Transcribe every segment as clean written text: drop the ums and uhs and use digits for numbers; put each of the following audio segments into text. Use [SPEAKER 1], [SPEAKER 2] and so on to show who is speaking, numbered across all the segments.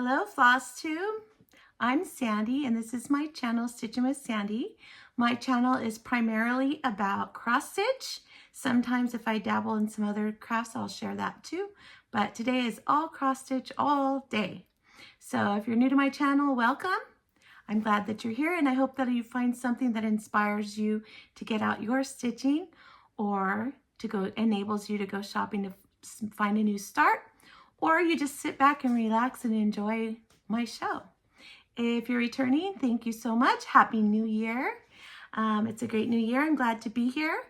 [SPEAKER 1] Hello, Flosstube. I'm Sandy, and this is my channel, Stitching with Sandy. My channel is primarily about cross stitch. Sometimes if I dabble in some other crafts, I'll share that too. But today is all cross stitch all day. So if you're new to my channel, welcome. I'm glad that you're here, and I hope that you find something that inspires you to get out your stitching or enables you to go shopping to find a new start, or you just sit back and relax and enjoy my show. If you're returning, thank you so much. Happy New Year. It's a great new year. I'm glad to be here.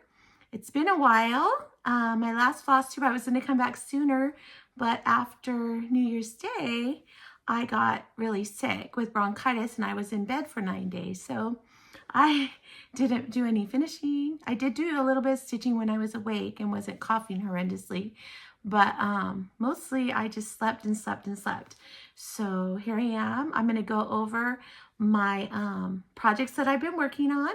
[SPEAKER 1] It's been a while. My last Flosstube, I was going to come back sooner, but after New Year's Day, I got really sick with bronchitis and I was in bed for 9 days. So I didn't do any finishing. I did do a little bit of stitching when I was awake and wasn't coughing horrendously. But mostly I just slept and slept and slept. So here I am. I'm going to go over my projects that I've been working on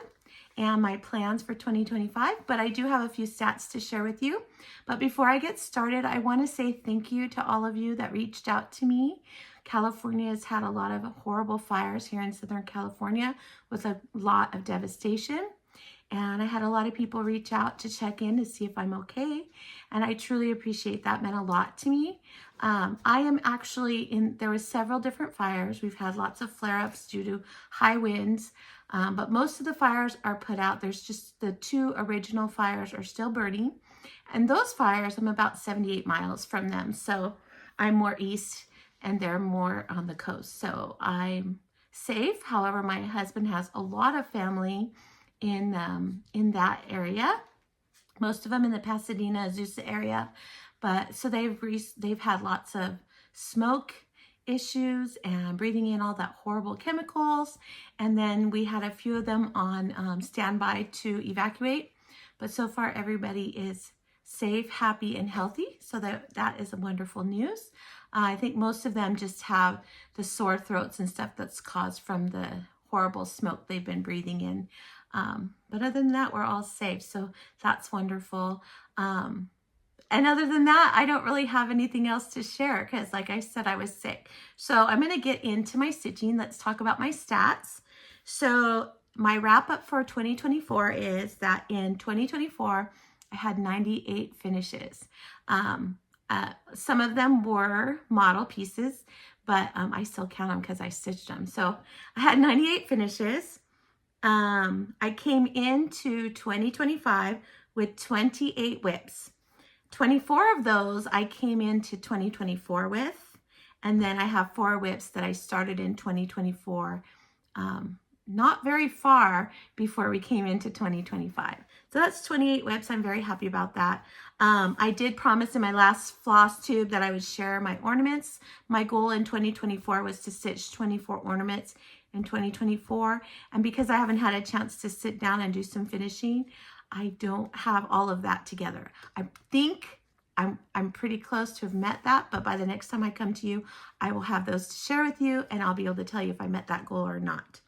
[SPEAKER 1] and my plans for 2025. But I do have a few stats to share with you. But before I get started, I want to say thank you to all of you that reached out to me. California has had a lot of horrible fires here in Southern California with a lot of devastation. And I had a lot of people reach out to check in to see if I'm okay. And I truly appreciate that. It meant a lot to me. I am actually there was several different fires. We've had lots of flare-ups due to high winds. But most of the fires are put out. There's just the 2 original fires are still burning. And those fires, I'm about 78 miles from them. So I'm more east and they're more on the coast. So I'm safe. However, my husband has a lot of family in that area, most of them in the Pasadena, Azusa area, but so they've had lots of smoke issues and breathing in all that horrible chemicals, and then we had a few of them on standby to evacuate, but so far everybody is safe, happy, and healthy, so that is wonderful news. I think most of them just have the sore throats and stuff that's caused from the horrible smoke they've been breathing in. But other than that, we're all safe. So that's wonderful. And other than that, I don't really have anything else to share because like I said, I was sick. So I'm going to get into my stitching. Let's talk about my stats. So my wrap up for 2024 is that in 2024, I had 98 finishes. Some of them were model pieces, but I still count them because I stitched them. So I had 98 finishes. I came into 2025 with 28 whips. 24 of those I came into 2024 with, and then I have 4 whips that I started in 2024, not very far before we came into 2025. So that's 28 whips. I'm very happy about that. I did promise in my last Flosstube that I would share my ornaments. My goal in 2024 was to stitch 24 ornaments in 2024, and because I haven't had a chance to sit down and do some finishing, I don't have all of that together. I think I'm pretty close to have met that, but by the next time I come to you, I will have those to share with you, and I'll be able to tell you if I met that goal or not.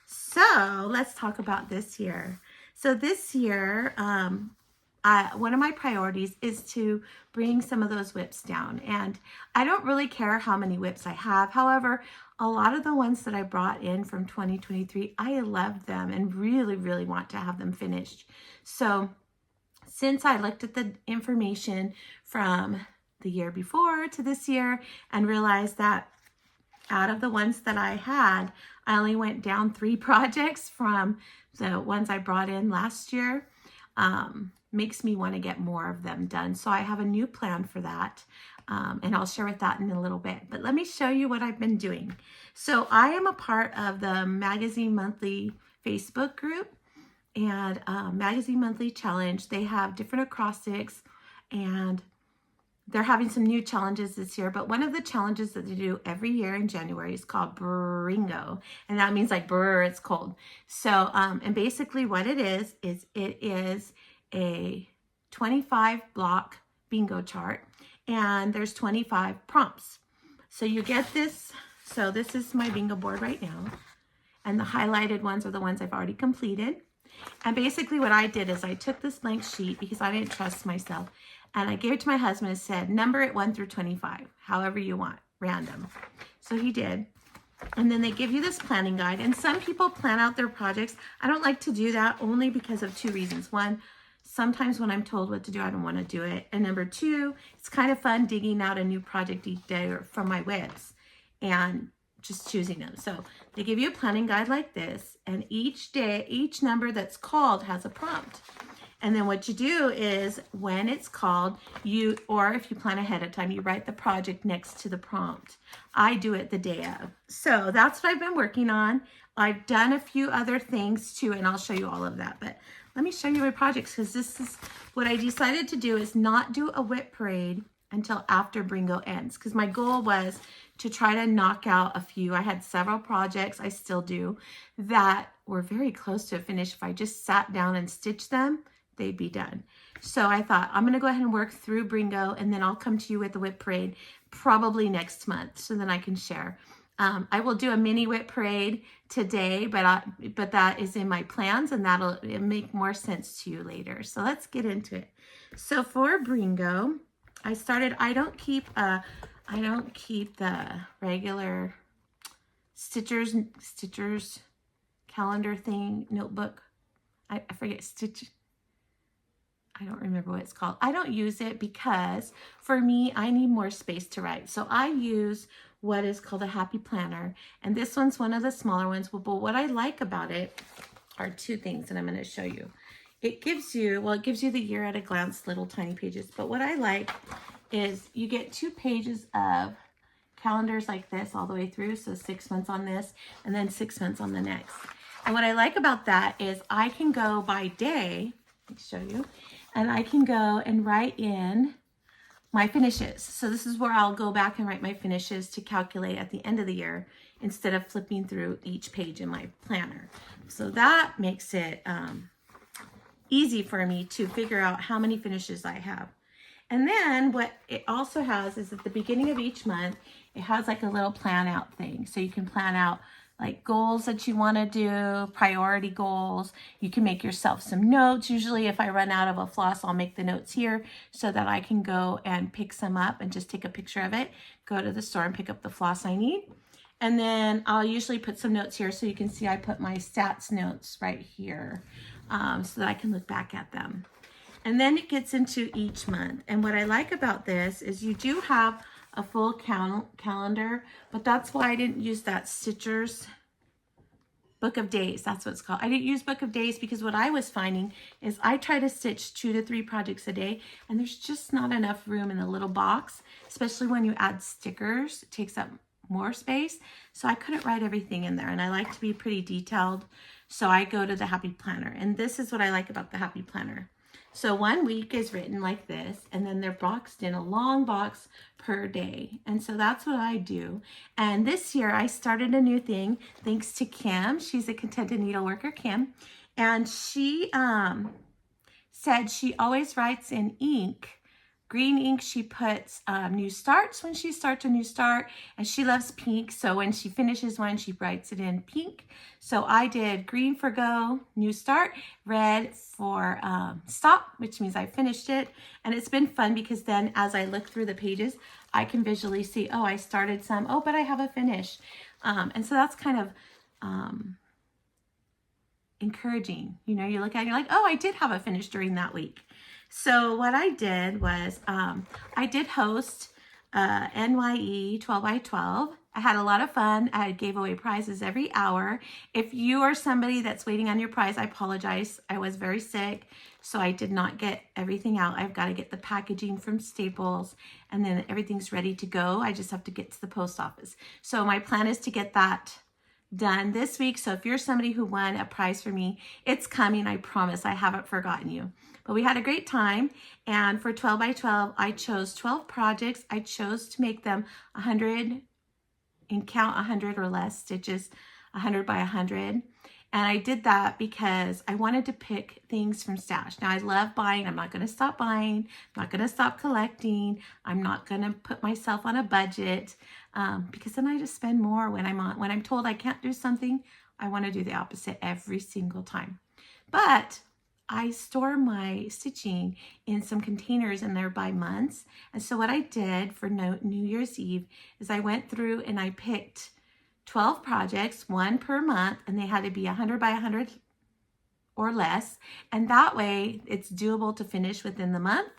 [SPEAKER 1] So let's talk about this year. So this year, one of my priorities is to bring some of those whips down, and I don't really care how many whips I have. However, a lot of the ones that I brought in from 2023, I love them and really, really want to have them finished. So since I looked at the information from the year before to this year and realized that out of the ones that I had, I only went down 3 projects from the ones I brought in last year, makes me want to get more of them done. So I have a new plan for that. And I'll share with that in a little bit. But let me show you what I've been doing. So I am a part of the Magazine Monthly Facebook group and Magazine Monthly Challenge. They have different acrostics and they're having some new challenges this year. But one of the challenges that they do every year in January is called BRRingo. And that means like brr, it's cold. So, and basically what it is it is a 25 block bingo chart. And there's 25 prompts. So you get this. So this is my bingo board right now. And the highlighted ones are the ones I've already completed. And basically what I did is I took this blank sheet because I didn't trust myself. And I gave it to my husband and said, number it 1 through 25, however you want. random. So he did. And then they give you this planning guide. And some people plan out their projects. I don't like to do that only because of two reasons. One, sometimes when I'm told what to do, I don't want to do it. And number two, it's kind of fun digging out a new project each day from my WIPs and just choosing them. So they give you a planning guide like this, and each day, each number that's called has a prompt. And then what you do is when it's called, or if you plan ahead of time, you write the project next to the prompt. I do it the day of. So that's what I've been working on. I've done a few other things too, and I'll show you all of that. But let me show you my projects, because this is what I decided to do, is not do a WIP parade until after Bringo ends, because my goal was to try to knock out a few. I had several projects, I still do, that were very close to a finish. If I just sat down and stitched them, they'd be done. So I thought I'm going to go ahead and work through Bringo, and then I'll come to you with the WIP parade probably next month, so then I can share. I will do a mini WIP parade today, but that is in my plans, and that'll make more sense to you later. So let's get into it. So for Bringo, I don't keep the regular Stitchers calendar thing, notebook. I forget I don't remember what it's called. I don't use it because for me, I need more space to write. So I use what is called a Happy Planner. And this one's one of the smaller ones. But what I like about it are two things that I'm going to show you. It gives you the year at a glance, little tiny pages. But what I like is you get 2 pages of calendars like this all the way through. So 6 months on this and then 6 months on the next. And what I like about that is I can go by day. Let me show you. And I can go and write in my finishes. So this is where I'll go back and write my finishes to calculate at the end of the year instead of flipping through each page in my planner. So that makes it easy for me to figure out how many finishes I have. And then what it also has is at the beginning of each month, it has like a little plan out thing. So you can plan out like goals that you want to do, priority goals. You can make yourself some notes. Usually if I run out of a floss, I'll make the notes here so that I can go and pick some up and just take a picture of it, go to the store and pick up the floss I need. And then I'll usually put some notes here so you can see I put my stats notes right here so that I can look back at them. And then it gets into each month. And what I like about this is you do have a full calendar, but that's why I didn't use that Stitchers Book of Days. That's what it's called. I didn't use Book of Days because what I was finding is I try to stitch 2 to 3 projects a day, and there's just not enough room in the little box, especially when you add stickers. It takes up more space. So I couldn't write everything in there, and I like to be pretty detailed. So I go to the Happy Planner, and this is what I like about the Happy Planner. So 1 week is written like this, and then they're boxed in a long box per day. And so that's what I do. And this year I started a new thing thanks to Kim. She's a contented needleworker, Kim. And she said she always writes in ink. Green ink, she puts new starts when she starts a new start, and she loves pink. So when she finishes one, she writes it in pink. So I did green for go, new start, red for stop, which means I finished it. And it's been fun because then as I look through the pages, I can visually see, oh, I started some, oh, but I have a finish. And so that's kind of encouraging. You know, you look at it, you're like, oh, I did have a finish during that week. So what I did was I did host NYE 12 by 12. I had a lot of fun. I gave away prizes every hour. If you are somebody that's waiting on your prize, I apologize. I was very sick, so I did not get everything out. I've got to get the packaging from Staples, and then everything's ready to go. I just have to get to the post office. So my plan is to get that done this week. So if you're somebody who won a prize for me, it's coming. I promise. I haven't forgotten you. But we had a great time. And for 12 by 12, I chose 12 projects. I chose to make them 100 and count 100 or less stitches, 100 by 100. And I did that because I wanted to pick things from stash. Now I love buying. I'm not going to stop buying. I'm not going to stop collecting. I'm not going to put myself on a budget because then I just spend more when I'm told I can't do something. I want to do the opposite every single time. But I store my stitching in some containers and they're by months. And so what I did for New Year's Eve is I went through and I picked 12 projects, one per month, and they had to be 100 by 100 or less. And that way it's doable to finish within the month.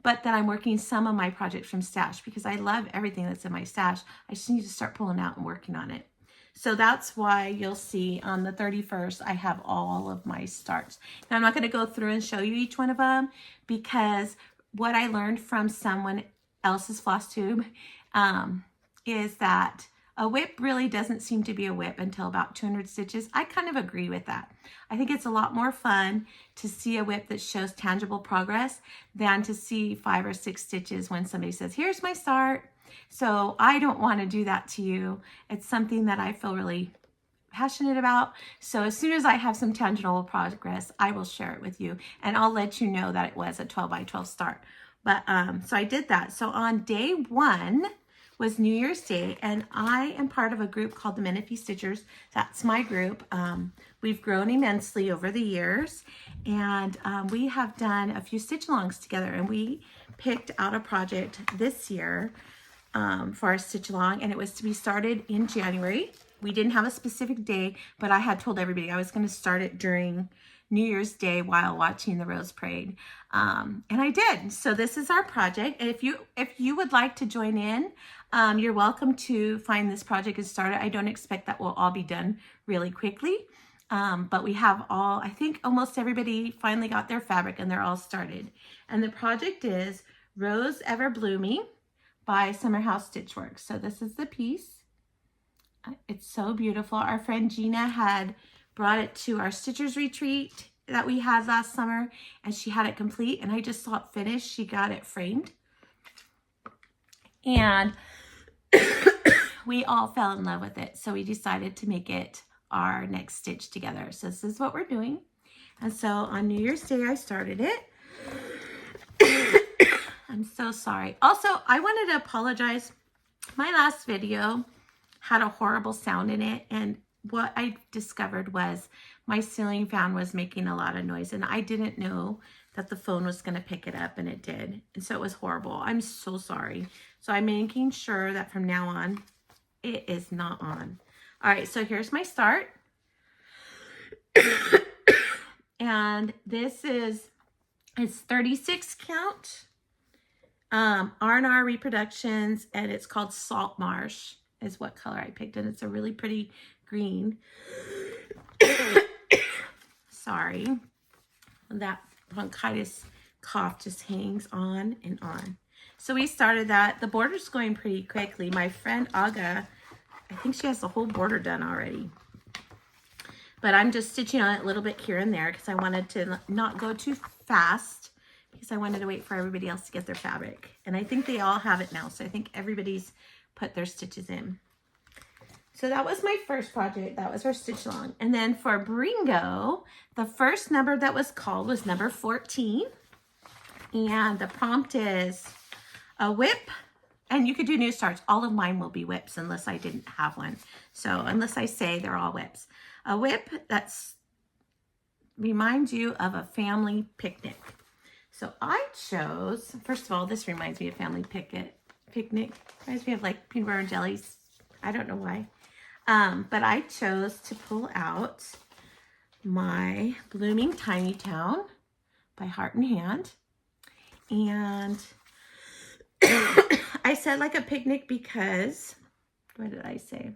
[SPEAKER 1] But then I'm working some of my projects from stash because I love everything that's in my stash. I just need to start pulling out and working on it. So that's why you'll see on the 31st, I have all of my starts. Now I'm not going to go through and show you each one of them because what I learned from someone else's floss tube is that a whip really doesn't seem to be a whip until about 200 stitches. I kind of agree with that. I think it's a lot more fun to see a whip that shows tangible progress than to see 5 or 6 stitches when somebody says, here's my start. So I don't want to do that to you. It's something that I feel really passionate about. So as soon as I have some tangible progress, I will share it with you and I'll let you know that it was a 12 by 12 start. But so I did that. So on day 1 was New Year's Day, and I am part of a group called the Menifee Stitchers. That's my group. We've grown immensely over the years, and we have done a few stitch-alongs together, and we picked out a project this year for our stitch-along, and it was to be started in January. We didn't have a specific day, but I had told everybody I was going to start it during New Year's Day while watching the Rose Parade. And I did. So this is our project. And if you would like to join in, you're welcome to find this project and start it. I don't expect that will all be done really quickly. But we have all, I think almost everybody finally got their fabric and they're all started. And the project is Rose Ever Blooming by Summer House Stitchworks. So this is the piece. It's so beautiful. Our friend Gina had brought it to our Stitchers retreat that we had last summer, and she had it complete, and I just saw it finished. She got it framed, and we all fell in love with it, so we decided to make it our next stitch together. So this is what we're doing. And so on New Year's Day, I started it. I'm so sorry. Also, I wanted to apologize. My last video had a horrible sound in it, and what I discovered was my ceiling fan was making a lot of noise, and I didn't know that the phone was going to pick it up, and it did. And so it was horrible. I'm so sorry. So I'm making sure that from now on, it is not on. All right, so here's my start. And this is, it's 36 count, R&R Reproductions, and it's called Salt Marsh is what color I picked, and it's a really pretty green. Sorry, that bronchitis cough just hangs on and on. So we started that. The border's going pretty quickly. My friend Aga, I think she has the whole border done already. But I'm just stitching on it a little bit here and there because I wanted to not go too fast because I wanted to wait for everybody else to get their fabric. And I think they all have it now. So I think everybody's put their stitches in. So that was my first project. That was our stitch along. And then for Bringo, the first number that was called was number 14. And the prompt is a whip. And you could do new starts. All of mine will be whips unless I didn't have one. So unless I say they're all whips. A whip that's reminds you of a family picnic. So I chose, first of all, this reminds me of family picnic. Reminds me of like peanut butter and jellies. I don't know why. But I chose to pull out my Blooming Tiny Town by Heart and Hand. And I said like a picnic because, what did I say?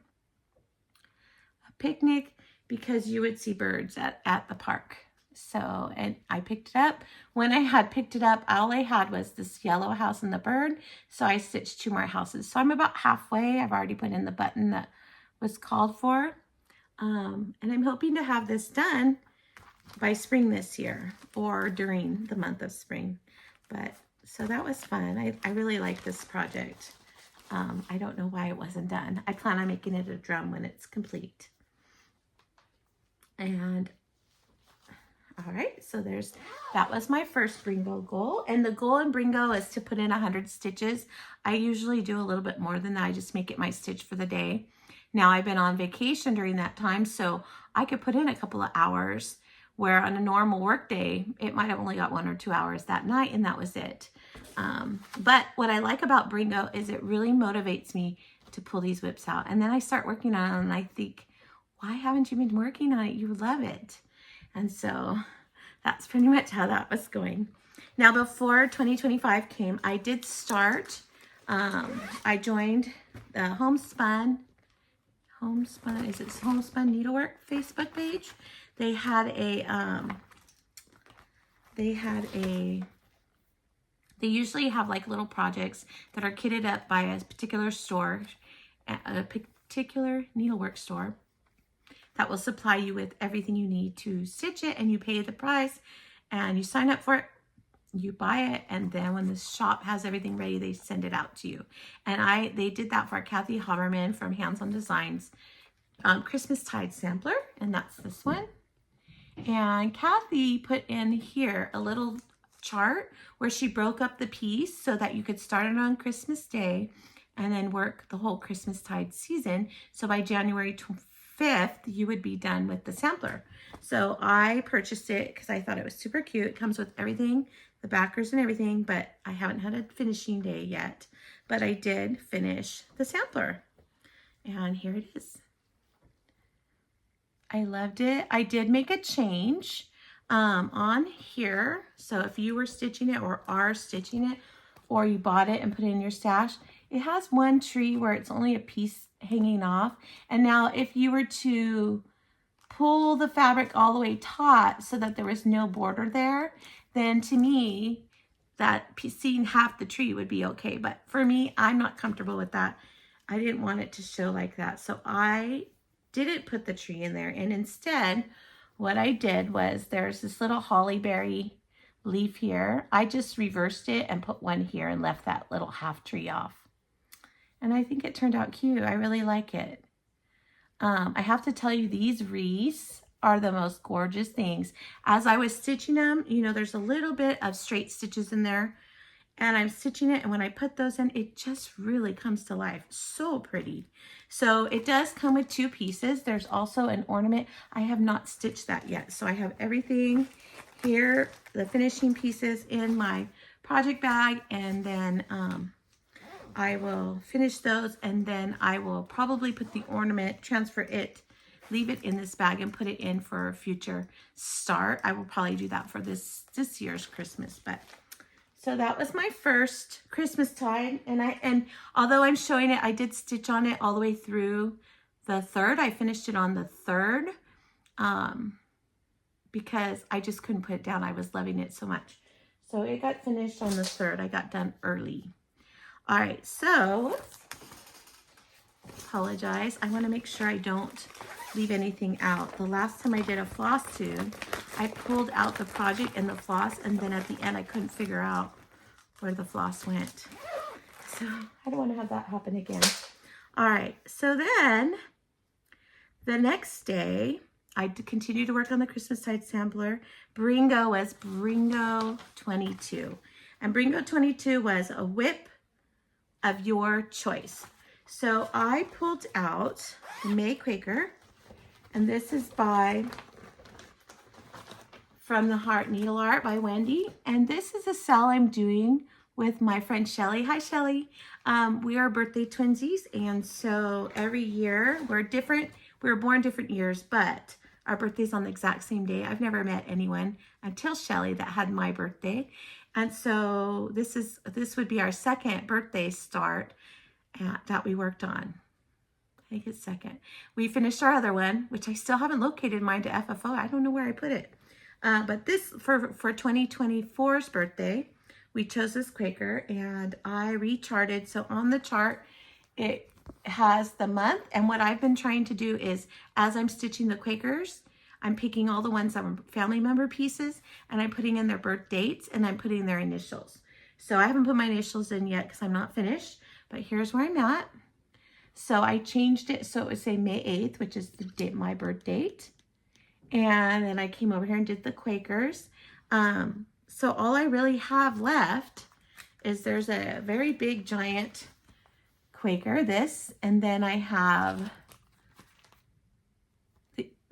[SPEAKER 1] A picnic because you would see birds at the park. So, and I picked it up. When I had picked it up, all I had was this yellow house and the bird. So I stitched 2 more houses. So I'm about halfway. I've already put in the button that was called for. And I'm hoping to have this done by spring this year or during the month of spring. But so that was fun. I really like this project. I don't know why it wasn't done. I plan on making it a drum when it's complete. And all right, so that was my first Bringo goal. And the goal in Bringo is to put in 100 stitches. I usually do a little bit more than that. I just make it my stitch for the day. Now I've been on vacation during that time, so I could put in a couple of hours where on a normal work day, it might have only got 1 or 2 hours that night, and that was it. But what I like about Bringo is it really motivates me to pull these whips out. And then I start working on them and I think, why haven't you been working on it? You love it. And so that's pretty much how that was going. Now, before 2025 came, I did start, I joined the Homespun Needlework Facebook page. They usually have like little projects that are kitted up by a particular store, a particular needlework store that will supply you with everything you need to stitch it, and you pay the price and you sign up for it, you buy it, and then when the shop has everything ready, they send it out to you. And they did that for Kathy Haberman from Hands On Designs Christmas Tide sampler, and that's this one. And Kathy put in here a little chart where she broke up the piece so that you could start it on Christmas Day and then work the whole Christmas Tide season. So by January 5th, you would be done with the sampler. So I purchased it because I thought it was super cute. It comes with everything, the backers and everything, but I haven't had a finishing day yet. But I did finish the sampler. And here it is. I loved it. I did make a change on here. So if you were stitching it or are stitching it, or you bought it and put it in your stash, it has one tree where it's only a piece hanging off. And now if you were to pull the fabric all the way taut so that there was no border there, then to me, that seeing half the tree would be okay. But for me, I'm not comfortable with that. I didn't want it to show like that. So I didn't put the tree in there. And instead, what I did was there's this little holly berry leaf here. I just reversed it and put one here and left that little half tree off. And I think it turned out cute. I really like it. I have to tell you, these wreaths are the most gorgeous things. As I was stitching them, you know, there's a little bit of straight stitches in there, and I'm stitching it, and when I put those in, it just really comes to life. So pretty. So it does come with 2 pieces. There's also an ornament. I have not stitched that yet. So I have everything here, the finishing pieces in my project bag, and then I will finish those, and then I will probably put the ornament, transfer it, leave it in this bag and put it in for a future start. I will probably do that for this year's Christmas. But so that was my first Christmas Tide, and although I'm showing it, I did stitch on it all the way through the 3rd. I finished it on the 3rd because I just couldn't put it down. I was loving it so much. So it got finished on the 3rd. I got done early. All right, so apologize. I want to make sure I don't leave anything out. The last time I did a floss tube, I pulled out the project and the floss, and then at the end I couldn't figure out where the floss went. So I don't want to have that happen again. All right, so then the next day I continued to work on the Christmas Tide sampler. Bringo was Bringo 22, and Bringo 22 was a whip of your choice. So I pulled out the May Quaker, and this is by From the Heart Needle Art by Wendy. And this is a sell I'm doing with my friend Shelly. Hi, Shelly. We are birthday twinsies, and so every year we're different. We were born different years, but our birthday's on the exact same day. I've never met anyone until Shelly that had my birthday. And so this would be our 2nd birthday start that we worked on. I think it's 2nd. We finished our other one, which I still haven't located mine to FFO. I don't know where I put it. But this, for 2024's birthday, we chose this Quaker, and I recharted. So on the chart, it has the month. And what I've been trying to do is, as I'm stitching the Quakers, I'm picking all the ones that were family member pieces, and I'm putting in their birth dates, and I'm putting their initials. So I haven't put my initials in yet because I'm not finished, but here's where I'm at. So I changed it so it would say May 8th, which is the date, my birth date. And then I came over here and did the Quakers. So all I really have left is there's a very big giant Quaker, this, and then I have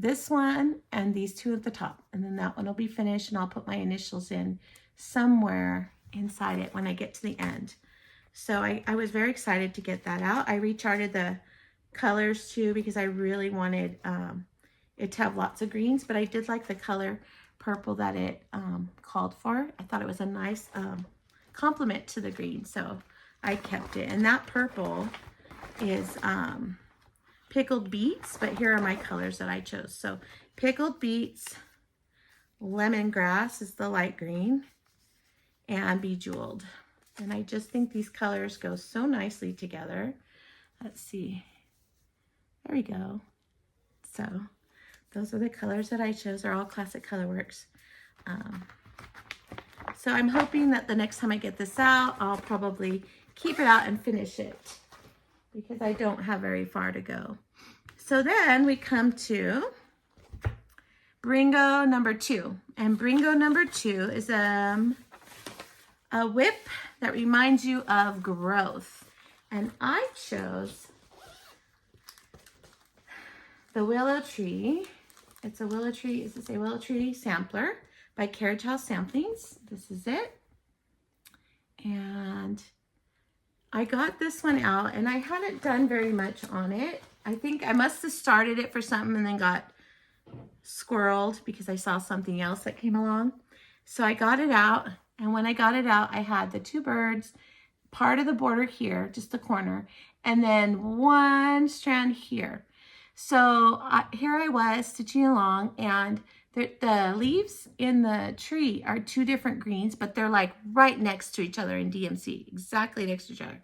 [SPEAKER 1] this one and these two at the top, and then that one will be finished, and I'll put my initials in somewhere inside it when I get to the end. So I was very excited to get that out. I recharted the colors too because I really wanted it to have lots of greens, but I did like the color purple that it called for. I thought it was a nice complement to the green, so I kept it. And that purple is pickled beets, but here are my colors that I chose. So pickled beets, lemongrass is the light green, and bejeweled. And I just think these colors go so nicely together. Let's see. There we go. So those are the colors that I chose. They're all Classic Colorworks. So I'm hoping that the next time I get this out, I'll probably keep it out and finish it because I don't have very far to go. So then we come to Bringo number 2. And Bringo number 2 is a whip that reminds you of growth. And I chose the Willow Tree. It's a Willow Tree, is this a Willow Tree Sampler by Carriage House Samplings. This is it. And I got this one out and I hadn't done very much on it. I think I must have started it for something and then got squirreled because I saw something else that came along. So I got it out, and when I got it out, I had the 2 birds, part of the border here, just the corner, and then 1 strand here. So here I was stitching along, and the leaves in the tree are 2 different greens, but they're like right next to each other in DMC, exactly next to each other.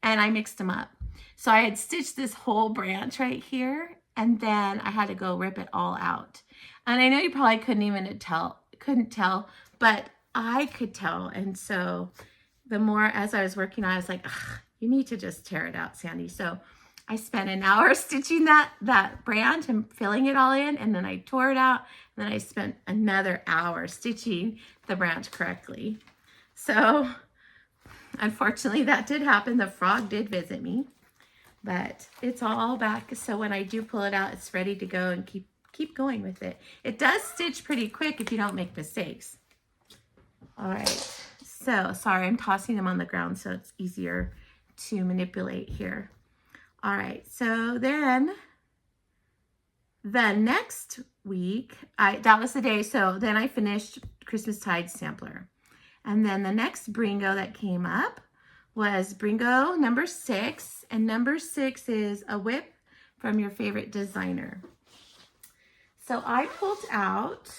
[SPEAKER 1] And I mixed them up. So I had stitched this whole branch right here, and then I had to go rip it all out. And I know you probably couldn't tell, but I could tell. And so the more as I was working on it, I was like, you need to just tear it out, Sandy. So I spent an hour stitching that branch and filling it all in, and then I tore it out, and then I spent another hour stitching the branch correctly. So unfortunately that did happen. The frog did visit me, but it's all back. So when I do pull it out, it's ready to go and keep going with it. It does stitch pretty quick if you don't make mistakes. All right, so sorry, I'm tossing them on the ground so it's easier to manipulate here. All right, so then the next week, that was the day, so then I finished Christmastide Sampler. And then the next Bringo that came up was Bringo number 6, and number 6 is a whip from your favorite designer. So I pulled out,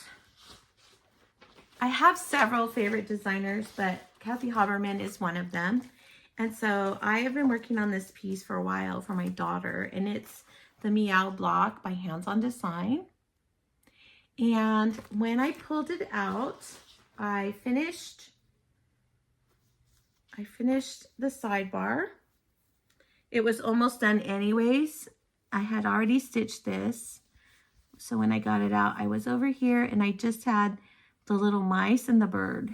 [SPEAKER 1] I have several favorite designers, but Kathy Haberman is one of them. And so I have been working on this piece for a while for my daughter, and it's the Meow block by Hands on Design. And when I pulled it out, I finished the sidebar. It was almost done anyways. I had already stitched this. So when I got it out, I was over here and I just had the little mice and the bird.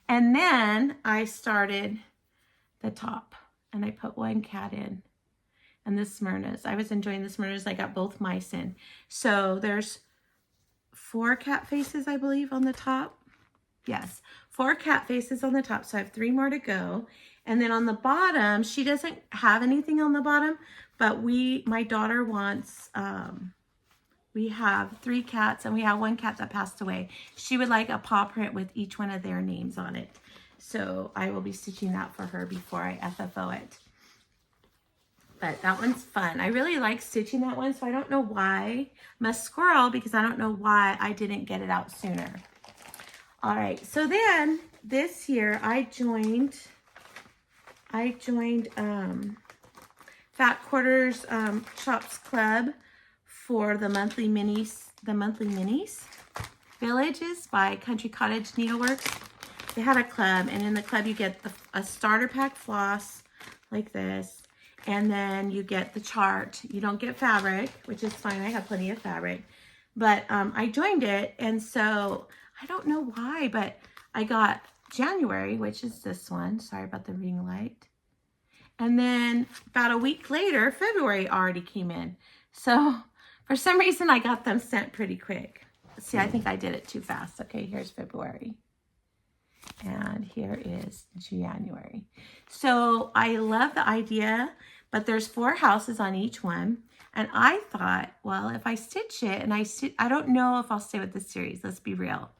[SPEAKER 1] And then I started the top and I put 1 cat in, and the Smyrnas. I was enjoying the Smyrnas. I got both mice in. So there's 4 cat faces, I believe, on the top. Yes, 4 cat faces on the top. So I have 3 more to go. And then on the bottom, she doesn't have anything on the bottom, but my daughter wants, we have 3 cats and we have 1 cat that passed away. She would like a paw print with each one of their names on it. So I will be stitching that for her before I FFO it. But that one's fun. I really like stitching that one, so I don't know why. I'm a squirrel because I don't know why I didn't get it out sooner. All right, so then this year I joined Fat Quarters Shops Club for the monthly minis. Villages by Country Cottage Needleworks. They had a club, and in the club you get a starter pack floss like this, and then you get the chart. You don't get fabric, which is fine. I have plenty of fabric, but I joined it, and so I don't know why, but I got January, which is this one. Sorry about the ring light. And then about a week later, February already came in. So For some reason, I got them sent pretty quick. See, I think I did it too fast. Okay, here's February. And here is January. So I love the idea, but there's 4 houses on each one. And I thought, well, if I stitch it, and I don't know if I'll stay with this series. Let's be real.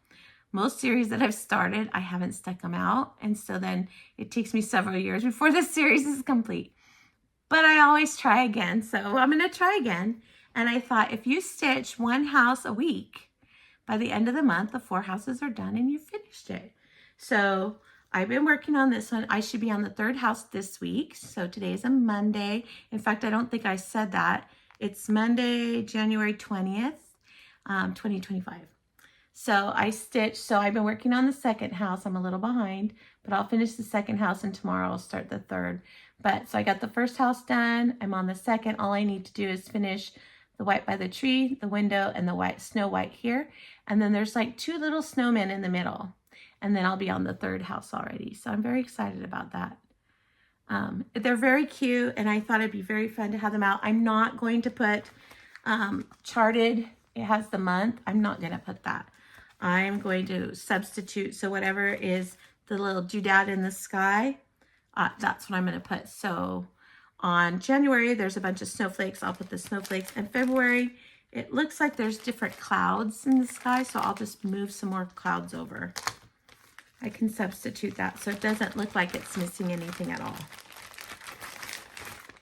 [SPEAKER 1] Most series that I've started, I haven't stuck them out. And so then it takes me several years before the series is complete. But I always try again. So I'm going to try again. And I thought, if you stitch 1 house a week, by the end of the month, the 4 houses are done and you finished it. So I've been working on this one. I should be on the 3rd house this week. So today is a Monday. In fact, I don't think I said that. It's Monday, January 20th, 2025. So I've been working on the 2nd house. I'm a little behind, but I'll finish the 2nd house and tomorrow I'll start the 3rd. So I got the 1st house done. I'm on the 2nd. All I need to do is finish the white by the tree, the window, and the white, Snow White here. And then there's like 2 little snowmen in the middle. And then I'll be on the 3rd house already. So I'm very excited about that. They're very cute, and I thought it'd be very fun to have them out. I'm not going to put charted. It has the month. I'm not going to put that. I'm going to substitute. So whatever is the little doodad in the sky, that's what I'm going to put. So on January, there's a bunch of snowflakes. I'll put the snowflakes. And February, it looks like there's different clouds in the sky. So I'll just move some more clouds over. I can substitute that so it doesn't look like it's missing anything at all.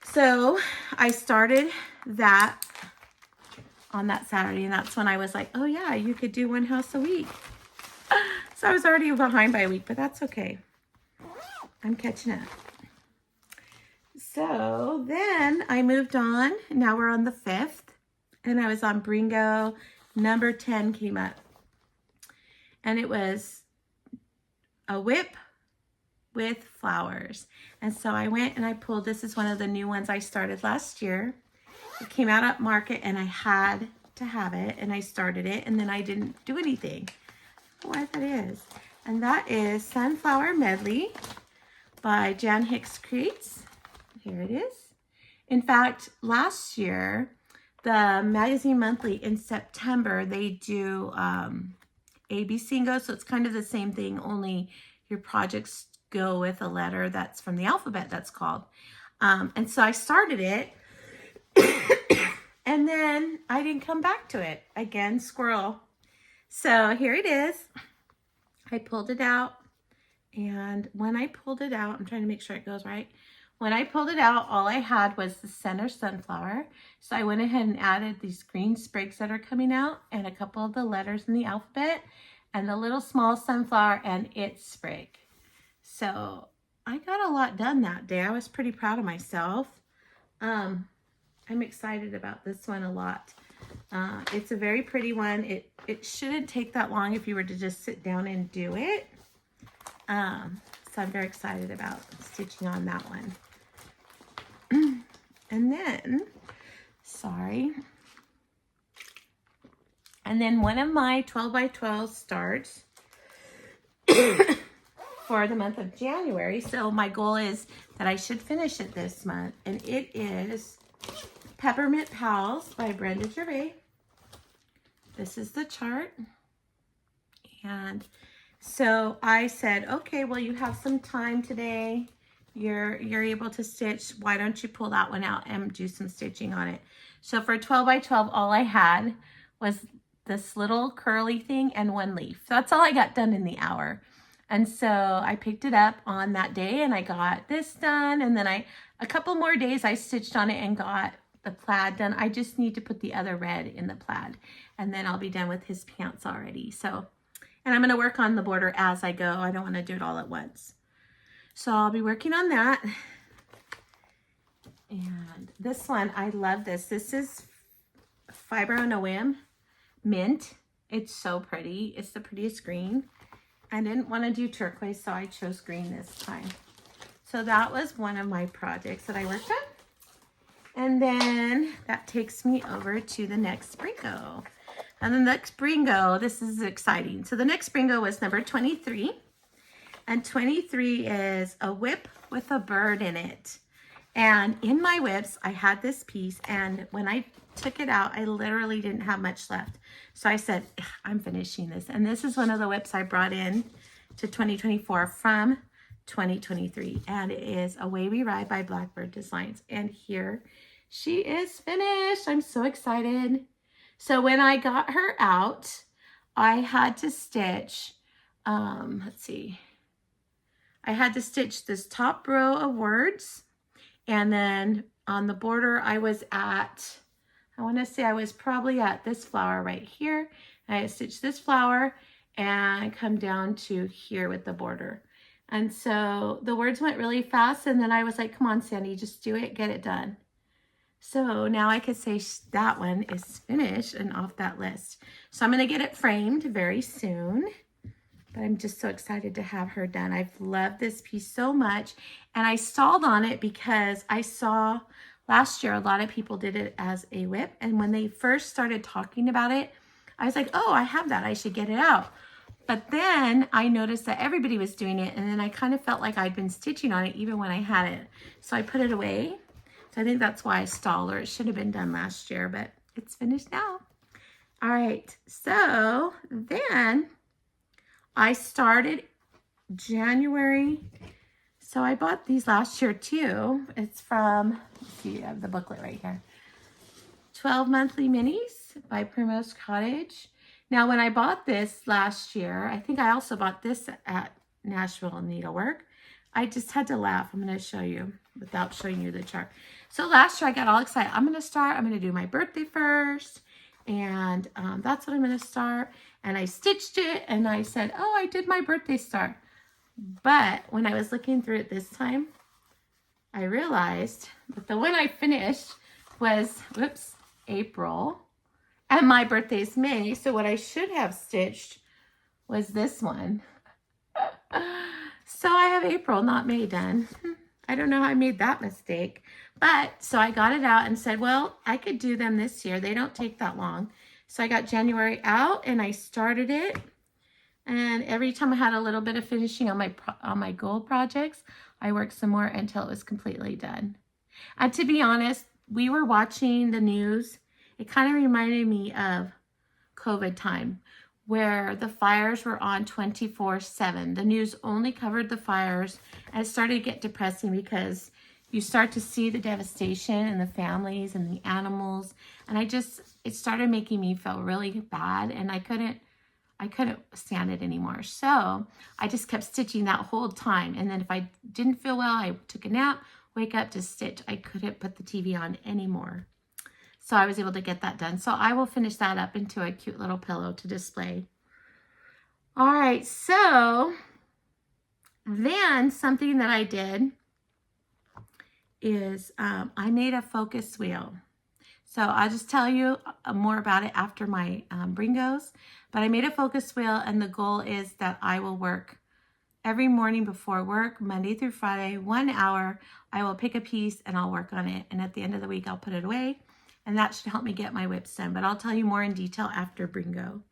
[SPEAKER 1] So I started that on that Saturday, and that's when I was like, oh yeah, you could do 1 house a week. So I was already behind by a week, but that's okay. I'm catching up. So then I moved on. Now we're on the 5th, and I was on Bringo. Number 10 came up, and it was a whip with flowers. And so I went and I pulled, this is one of the new ones I started last year. It came out at market and I had to have it, and I started it, and then I didn't do anything. I don't know why that is. And that is Sunflower Medley by Jan Hicks Creates. Here it is. In fact, last year, the Magazine Monthly in September, they do BRRingo, so it's kind of the same thing, only your projects go with a letter that's from the alphabet, that's called. And so I started it, and then I didn't come back to it. Again, squirrel. So here it is. I pulled it out, and when I pulled it out, I'm trying to make sure it goes right. When I pulled it out, all I had was the center sunflower. So I went ahead and added these green sprigs that are coming out, and a couple of the letters in the alphabet, and the little small sunflower and its sprig. So I got a lot done that day. I was pretty proud of myself. I'm excited about this one a lot. It's a very pretty one. It shouldn't take that long if you were to just sit down and do it. So I'm very excited about stitching on that one. And then, and then one of my 12 by 12 starts for the month of January. So my goal is that I should finish it this month. And it is Peppermint Pals by Brenda Gervais. This is the chart. And so I said, okay, well, you have some time today. You're able to stitch. Why don't you pull that one out and do some stitching on it? So for 12 by 12, all I had was this little curly thing and 1 leaf. That's all I got done in the hour. And so I picked it up on that day and I got this done. And then a couple more days I stitched on it and got the plaid done. I just need to put the other red in the plaid, and then I'll be done with his pants already. So, and I'm going to work on the border as I go. I don't want to do it all at once. So I'll be working on that. And this one, I love this. This is Fiber on a Whim Mint. It's so pretty. It's the prettiest green. I didn't want to do turquoise, so I chose green this time. So that was one of my projects that I worked on. And then that takes me over to the next Bringo. And the next Bringo, this is exciting. So the next Bringo was number 23. And 23 is a whip with a bird in it. And in my whips, I had this piece. And when I took it out, I literally didn't have much left. So I said, I'm finishing this. And this is one of the WIPs I brought in to 2024 from 2023. And it is Away We Ride by Blackbird Designs. And here she is finished. I'm so excited. So when I got her out, I had to stitch, let's see. I had to stitch this top row of words. And then on the border, I was at, I want to say I was probably at this flower right here. I stitched this flower and come down to here with the border. And so the words went really fast. And then I was like, come on, Sandy, just do it, get it done. So now I could say that one is finished and off that list. So I'm going to get it framed very soon. But I'm just so excited to have her done. I've loved this piece so much. And I stalled on it because I saw last year a lot of people did it as a WIP. And when they first started talking about it, I was like, oh, I have that. I should get it out. But then I noticed that everybody was doing it. And then I kind of felt like I'd been stitching on it even when I had it. So I put it away. So I think that's why I stalled, or it should have been done last year, but it's finished now. All right, so then I started January. So I bought these last year too. It's from, let's see, I have the booklet right here. 12 Monthly Minis by Primrose Cottage. Now when I bought this last year, I think I also bought this at Nashville Needlework. I just had to laugh. I'm going to show you without showing you the chart. So last year I got all excited. I'm going to do my birthday first. And that's what I'm going to start. And I stitched it and I said, oh, I did my birthday start. But when I was looking through it this time, I realized that the one I finished was, whoops, April. And my birthday's May. So what I should have stitched was this one. So I have April, not May done. I don't know how I made that mistake. But so I got it out and said, well, I could do them this year. They don't take that long. So I got January out and I started it. And every time I had a little bit of finishing on my gold projects, I worked some more until it was completely done. And to be honest, we were watching the news. It kind of reminded me of COVID time, where the fires were on 24/7. The news only covered the fires, and it started to get depressing because you start to see the devastation and the families and the animals. And it started making me feel really bad, and I couldn't stand it anymore. So I just kept stitching that whole time. And then if I didn't feel well, I took a nap, wake up to stitch. I couldn't put the TV on anymore. So I was able to get that done. So I will finish that up into a cute little pillow to display. All right, so then something that I did is I made a focus wheel. So I'll just tell you more about it after my Bringos. But I made a focus wheel, and the goal is that I will work every morning before work, Monday through Friday, 1 hour. I will pick a piece and I'll work on it. And at the end of the week, I'll put it away. And that should help me get my WIPs done. But I'll tell you more in detail after Bringo,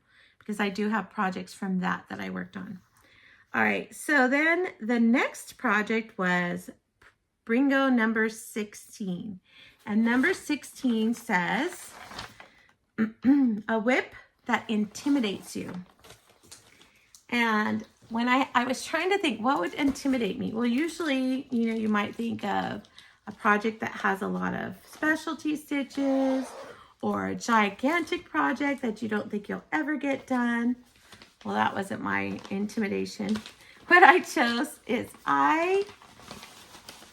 [SPEAKER 1] because I do have projects from that I worked on. All right, so then the next project was Bringo number 16. And number 16 says, a WIP that intimidates you. And when I was trying to think, what would intimidate me? Well, usually, you might think of a project that has a lot of specialty stitches, or a gigantic project that you don't think you'll ever get done. Well, that wasn't my intimidation. What I chose is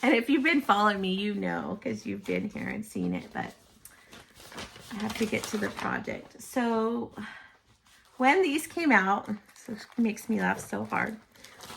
[SPEAKER 1] and if you've been following me, you know, because you've been here and seen it, but I have to get to the project. So when these came out, so it makes me laugh so hard.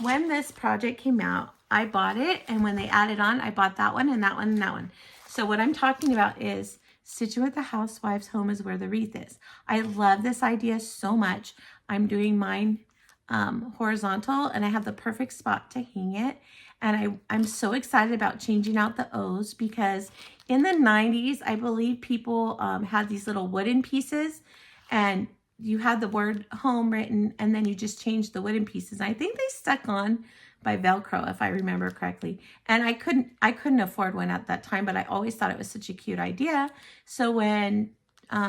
[SPEAKER 1] When this project came out, I bought it, and when they added on, I bought that one and that one and that one. So what I'm talking about is Stitching with the Housewives, Home is Where the Wreath Is. I love this idea so much. I'm doing mine horizontal, and I have the perfect spot to hang it. And I'm so excited about changing out the O's, because in the 90s, I believe people had these little wooden pieces, and you had the word home written, and then you just changed the wooden pieces. I think they stuck on by Velcro, if I remember correctly. And I couldn't afford one at that time, but I always thought it was such a cute idea. So when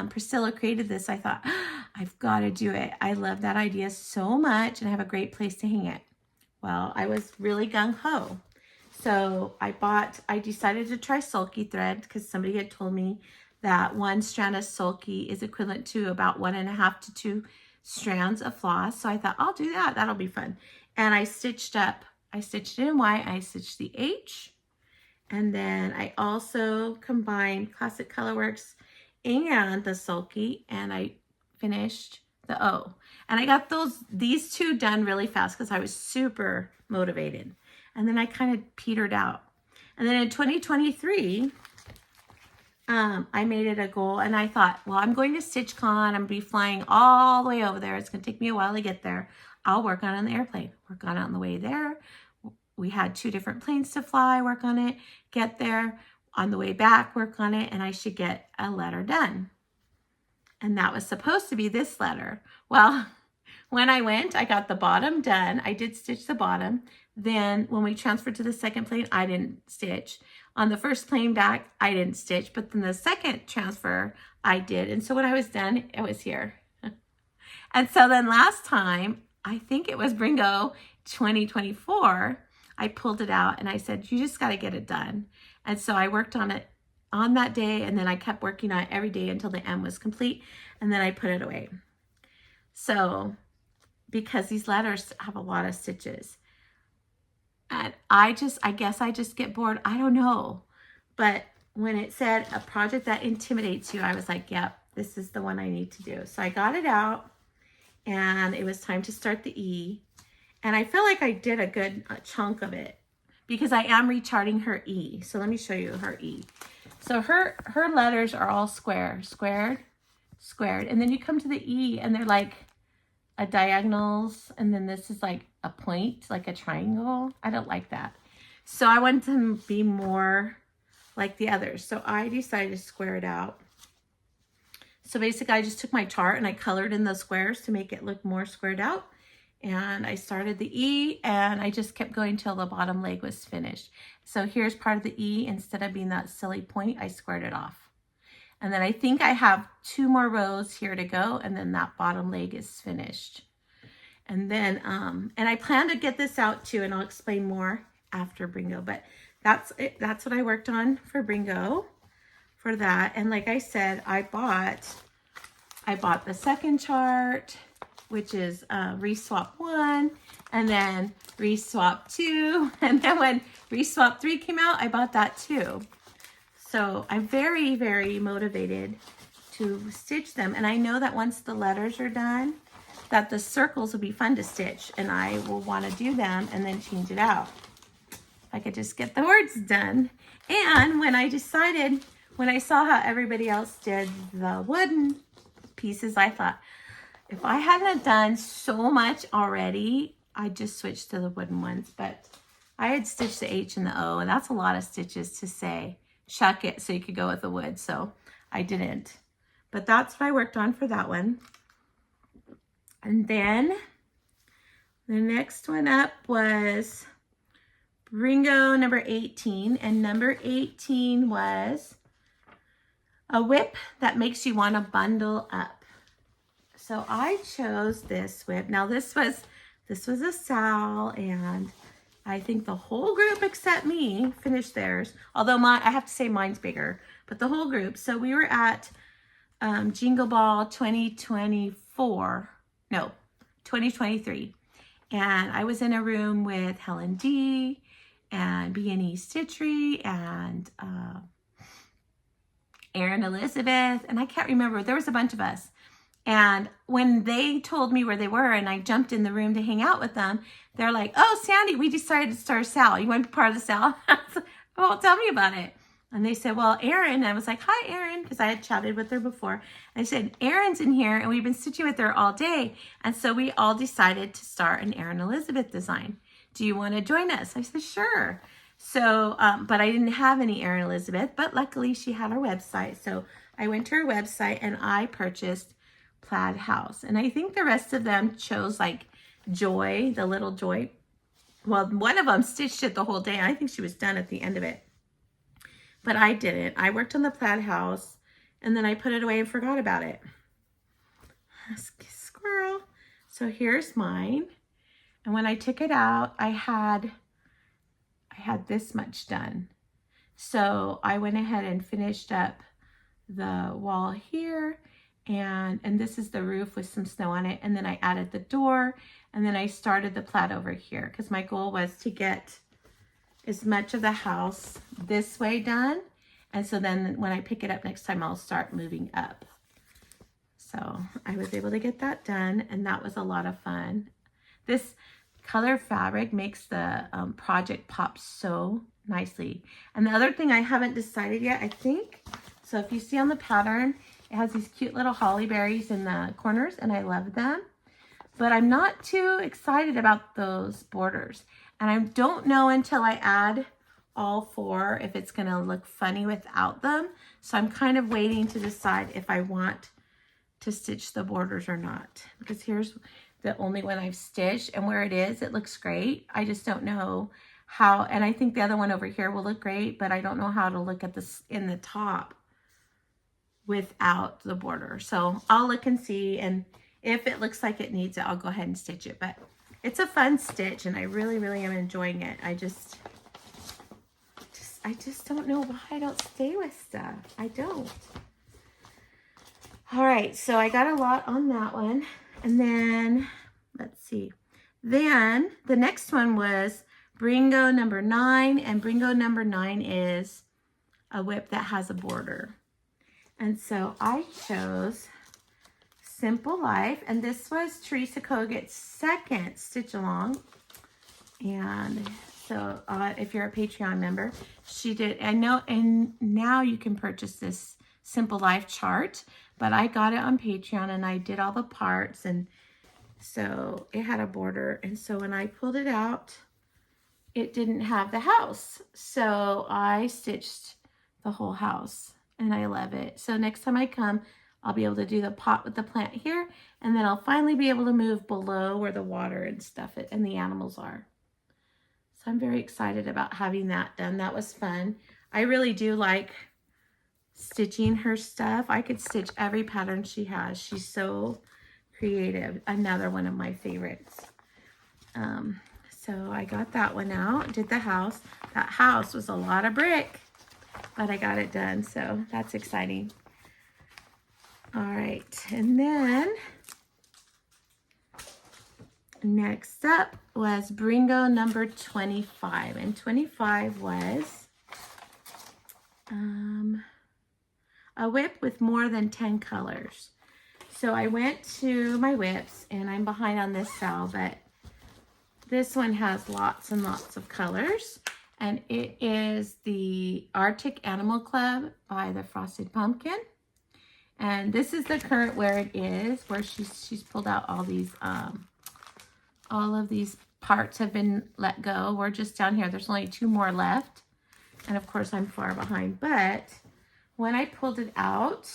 [SPEAKER 1] Priscilla created this, I thought, I've got to do it. I love that idea so much, and I have a great place to hang it. Well, I was really gung-ho. So I decided to try sulky thread because somebody had told me that 1 strand of sulky is equivalent to about 1.5 to 2 strands of floss. So I thought, I'll do that. That'll be fun. And I stitched it in white. I stitched the H. And then I also combined Classic Colorworks and the sulky, and I finished the O. And I got these two done really fast because I was super motivated. And then I kind of petered out. And then in 2023, I made it a goal, and I thought, well, I'm going to StitchCon. I'm going to be flying all the way over there. It's going to take me a while to get there. I'll work on it on the airplane. Work on it on the way there. We had 2 different planes to fly, work on it, get there. On the way back, work on it, and I should get a letter done. And that was supposed to be this letter. Well, when I went, I got the bottom done. I did stitch the bottom. Then when we transferred to the second plane, I didn't stitch. On the first plane back, I didn't stitch, but then the second transfer, I did. And so when I was done, it was here. And so then last time, I think it was Bringo 2024, I pulled it out and I said, you just got to get it done. And so I worked on it on that day, and then I kept working on it every day until the M was complete, and then I put it away. So, because these letters have a lot of stitches, and I guess I just get bored. I don't know. But when it said a project that intimidates you, I was like, yep, this is the one I need to do. So I got it out, and it was time to start the E. And I feel like I did a good chunk of it because I am recharting her E. So let me show you her E. So her letters are all squared, squared. And then you come to the E and they're like a diagonals. And then this is like a point, like a triangle. I don't like that. So I want them to be more like the others. So I decided to square it out. So basically I just took my chart and I colored in those squares to make it look more squared out. And I started the E, and I just kept going till the bottom leg was finished. So here's part of the E. Instead of being that silly point, I squared it off. And then I think I have 2 more rows here to go, and then that bottom leg is finished. And then, and I plan to get this out too, and I'll explain more after Bringo. But that's it. That's what I worked on for Bringo for that. And like I said, I bought the second chart, which is Reswap 1, and then Reswap 2, and then when Reswap 3 came out, I bought that too. So I'm very, very motivated to stitch them, and I know that once the letters are done, that the circles will be fun to stitch, and I will want to do them and then change it out. If I could just get the words done. And when I saw how everybody else did the wooden pieces, I thought, if I hadn't done so much already, I'd just switch to the wooden ones. But I had stitched the H and the O, and that's a lot of stitches to say, chuck it so you could go with the wood. So I didn't. But that's what I worked on for that one. And then the next one up was Bringo number 18. And number 18 was a whip that makes you want to bundle up. So I chose this whip. Now this was a Sal, and I think the whole group except me finished theirs. Although I have to say mine's bigger, but the whole group. So we were at Jingle Ball 2023. And I was in a room with Helen D and B&E Stitchery and Erin Elizabeth, and I can't remember. There was a bunch of us. And when they told me where they were and I jumped in the room to hang out with them, they're like, oh, Sandy, we decided to start a Sal. You want to be part of the Sal? Well, tell me about it. And they said, well, Erin. And I was like, hi, Erin, because I had chatted with her before. And I said, Erin's in here, and we've been stitching with her all day. And so we all decided to start an Erin Elizabeth design. Do you want to join us? I said, sure. So, but I didn't have any Erin Elizabeth, but luckily she had her website. So I went to her website and I purchased Plaid House. And I think the rest of them chose like Joy, the little Joy. Well, one of them stitched it the whole day. I think she was done at the end of it. But I didn't. I worked on the Plaid House, and then I put it away and forgot about it. Squirrel. So here's mine. And when I took it out, I had this much done. So I went ahead and finished up the wall here, and this is the roof with some snow on it, and then I added the door, and then I started the plat over here because my goal was to get as much of the house this way done, and so then when I pick it up next time, I'll start moving up. So I was able to get that done, and that was a lot of fun. This color fabric makes the project pop so nicely. And the other thing I haven't decided yet, I think, so if you see on the pattern, it has these cute little holly berries in the corners, and I love them. But I'm not too excited about those borders. And I don't know until I add all 4 if it's gonna look funny without them. So I'm kind of waiting to decide if I want to stitch the borders or not. Because here's the only one I've stitched, and where it is, it looks great. I just don't know how, and I think the other one over here will look great, but I don't know how to look at this in the top without the border. So I'll look and see, and if it looks like it needs it, I'll go ahead and stitch it. But it's a fun stitch, and I really, really am enjoying it. I just don't know why I don't stay with stuff. I don't. All right, so I got a lot on that one. And then, let's see. Then the next one was Bringo number 9, and Bringo number 9 is a whip that has a border. And so I chose Simple Life, and this was Teresa Koget's second stitch along. And so if you're a Patreon member, she did, I know, and now you can purchase this Simple Life chart, but I got it on Patreon and I did all the parts, and so it had a border. And so when I pulled it out, it didn't have the house. So I stitched the whole house, and I love it. So next time I come, I'll be able to do the pot with the plant here, and then I'll finally be able to move below where the water and stuff and the animals are. So I'm very excited about having that done. That was fun. I really do like stitching her stuff. I could stitch every pattern she has. She's so creative. Another one of my favorites. So I got that one out, did the house. That house was a lot of brick, but I got it done, so that's exciting. All right, and then next up was Bringo number 25, and 25 was a whip with more than 10 colors. So I went to my whips, and I'm behind on this cell, but this one has lots and lots of colors, and it is the Arctic Animal Club by the Frosted Pumpkin. And this is the current where it is, where she's pulled out all these, all of these parts have been let go. We're just down here. There's only 2 more left. And of course I'm far behind, but when I pulled it out,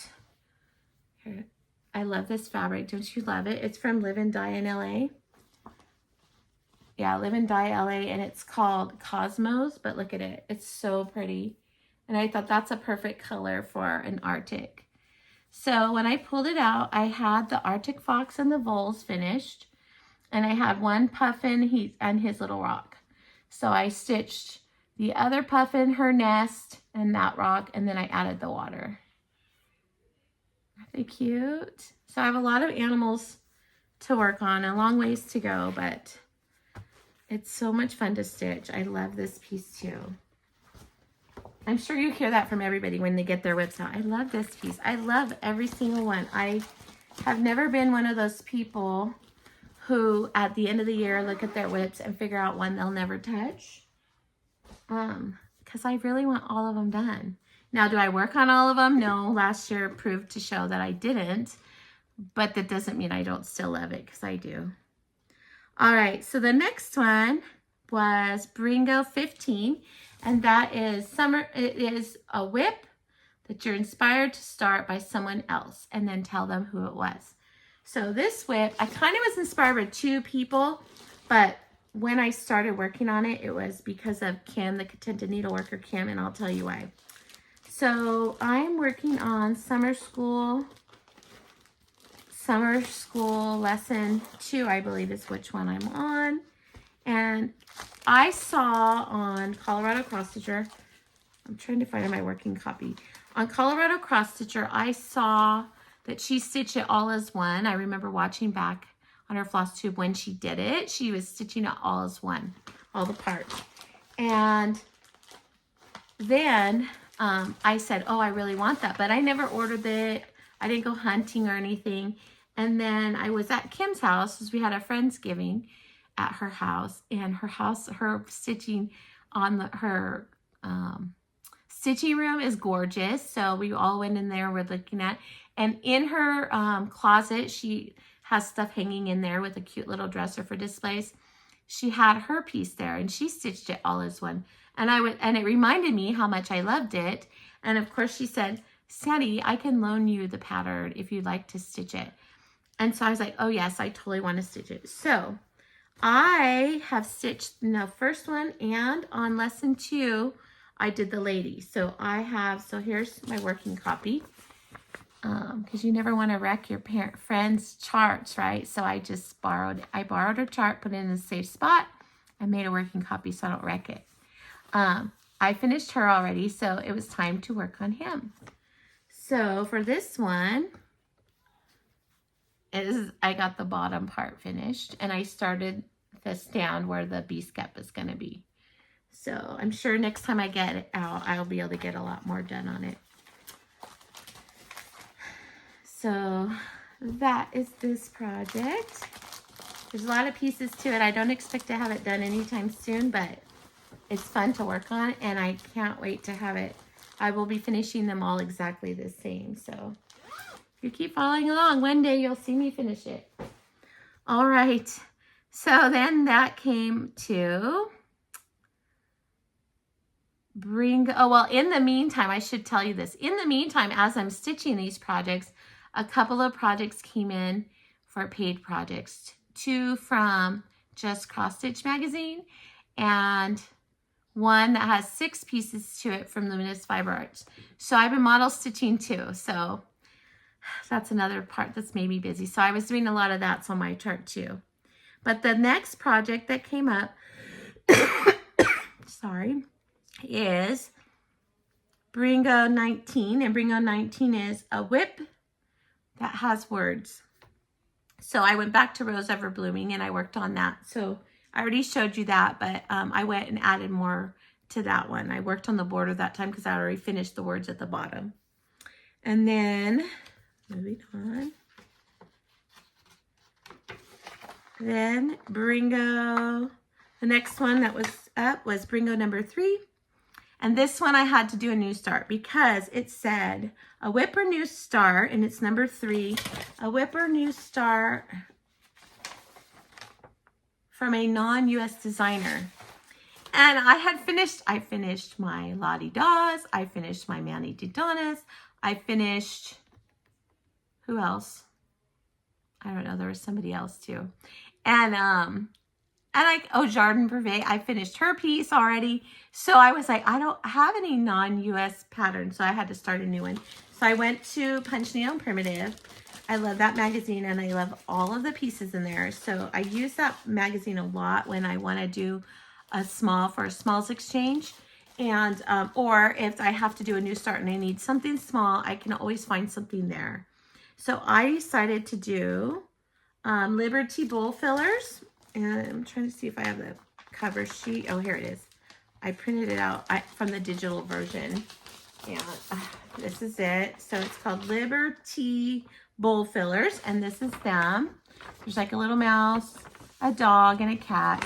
[SPEAKER 1] here, I love this fabric. Don't you love it? It's from Live and Die in LA. Yeah, Live and Die LA, and it's called Cosmos, but look at it. It's so pretty. And I thought that's a perfect color for an Arctic. So when I pulled it out, I had the Arctic Fox and the voles finished, and I had one puffin and his little rock. So I stitched the other puffin, her nest, and that rock, and then I added the water. Aren't they cute? So I have a lot of animals to work on, a long ways to go, but it's so much fun to stitch. I love this piece too. I'm sure you hear that from everybody when they get their whips out. I love this piece. I love every single one. I have never been one of those people who at the end of the year look at their whips and figure out one they'll never touch. Because I really want all of them done. Now, do I work on all of them? No, last year proved to show that I didn't, but that doesn't mean I don't still love it, because I do. All right, so the next one was Bringo 15, and that is it is a whip that you're inspired to start by someone else, and then tell them who it was. So this whip, I kind of was inspired by 2 people, but when I started working on it, it was because of Kim, the Contented Needleworker Kim, and I'll tell you why. So I'm working on summer school lesson 2, I believe is which one I'm on. And I saw on Colorado Cross Stitcher, I'm trying to find my working copy. On Colorado Cross Stitcher, I saw that she stitched it all as one. I remember watching back on her floss tube when she did it. She was stitching it all as one, all the parts. And then I said, oh, I really want that, but I never ordered it. I didn't go hunting or anything. And then I was at Kim's house because we had a Friendsgiving at her house, and her stitching on her stitching room is gorgeous. So we all went in there, we're looking at, and in her closet, she has stuff hanging in there with a cute little dresser for displays. She had her piece there, and she stitched it all as one. And it reminded me how much I loved it. And of course she said, Sandy, I can loan you the pattern if you'd like to stitch it. And so I was like, oh yes, I totally want to stitch it. So I have stitched the first one, and on lesson 2, I did the lady. So here's my working copy. Because you never want to wreck your friend's charts, right? So I borrowed her chart, put it in a safe spot, and made a working copy so I don't wreck it. I finished her already, so it was time to work on him. So for this one, I got the bottom part finished, and I started the stand where the B-step is going to be. So I'm sure next time I get it out, I'll be able to get a lot more done on it. So that is this project. There's a lot of pieces to it. I don't expect to have it done anytime soon, but it's fun to work on, and I can't wait to have it. I will be finishing them all exactly the same. So if you keep following along, one day you'll see me finish it. All right. So then that came to Bringo. Oh, well, in the meantime, I should tell you this. In the meantime, as I'm stitching these projects, a couple of projects came in for paid projects. 2 from Just Cross Stitch magazine, and one that has 6 pieces to it from Luminous Fiber Arts. So I've been model stitching too. So that's another part that's made me busy. So I was doing a lot of that on my chart too. But the next project that came up, sorry, is Bringo 19. And Bringo 19 is a whip that has words. So I went back to Rose Ever Blooming and I worked on that. So I already showed you that, but I went and added more to that one. I worked on the border that time because I already finished the words at the bottom. And then, moving on. Then Bringo, the next one that was up was Bringo number 3. And this one I had to do a new start because it said a whip or new start, and it's number 3, a whip or new start from a non-US designer. And I finished my Lottie Daws, I finished my Manny Didonas, I finished, who else? I don't know, there was somebody else too. And Jardin Brevet, I finished her piece already. So I was like, I don't have any non-US patterns, so I had to start a new one. So I went to Punch Needle and Primitive. I love that magazine, and I love all of the pieces in there. So I use that magazine a lot when I want to do a smalls exchange. And, or if I have to do a new start and I need something small, I can always find something there. So I decided to do Liberty Bowl Fillers. And I'm trying to see if I have the cover sheet. Oh, here it is. I printed it out from the digital version. And this is it. So it's called Liberty Bowl Fillers. And this is them. There's like a little mouse, a dog, and a cat.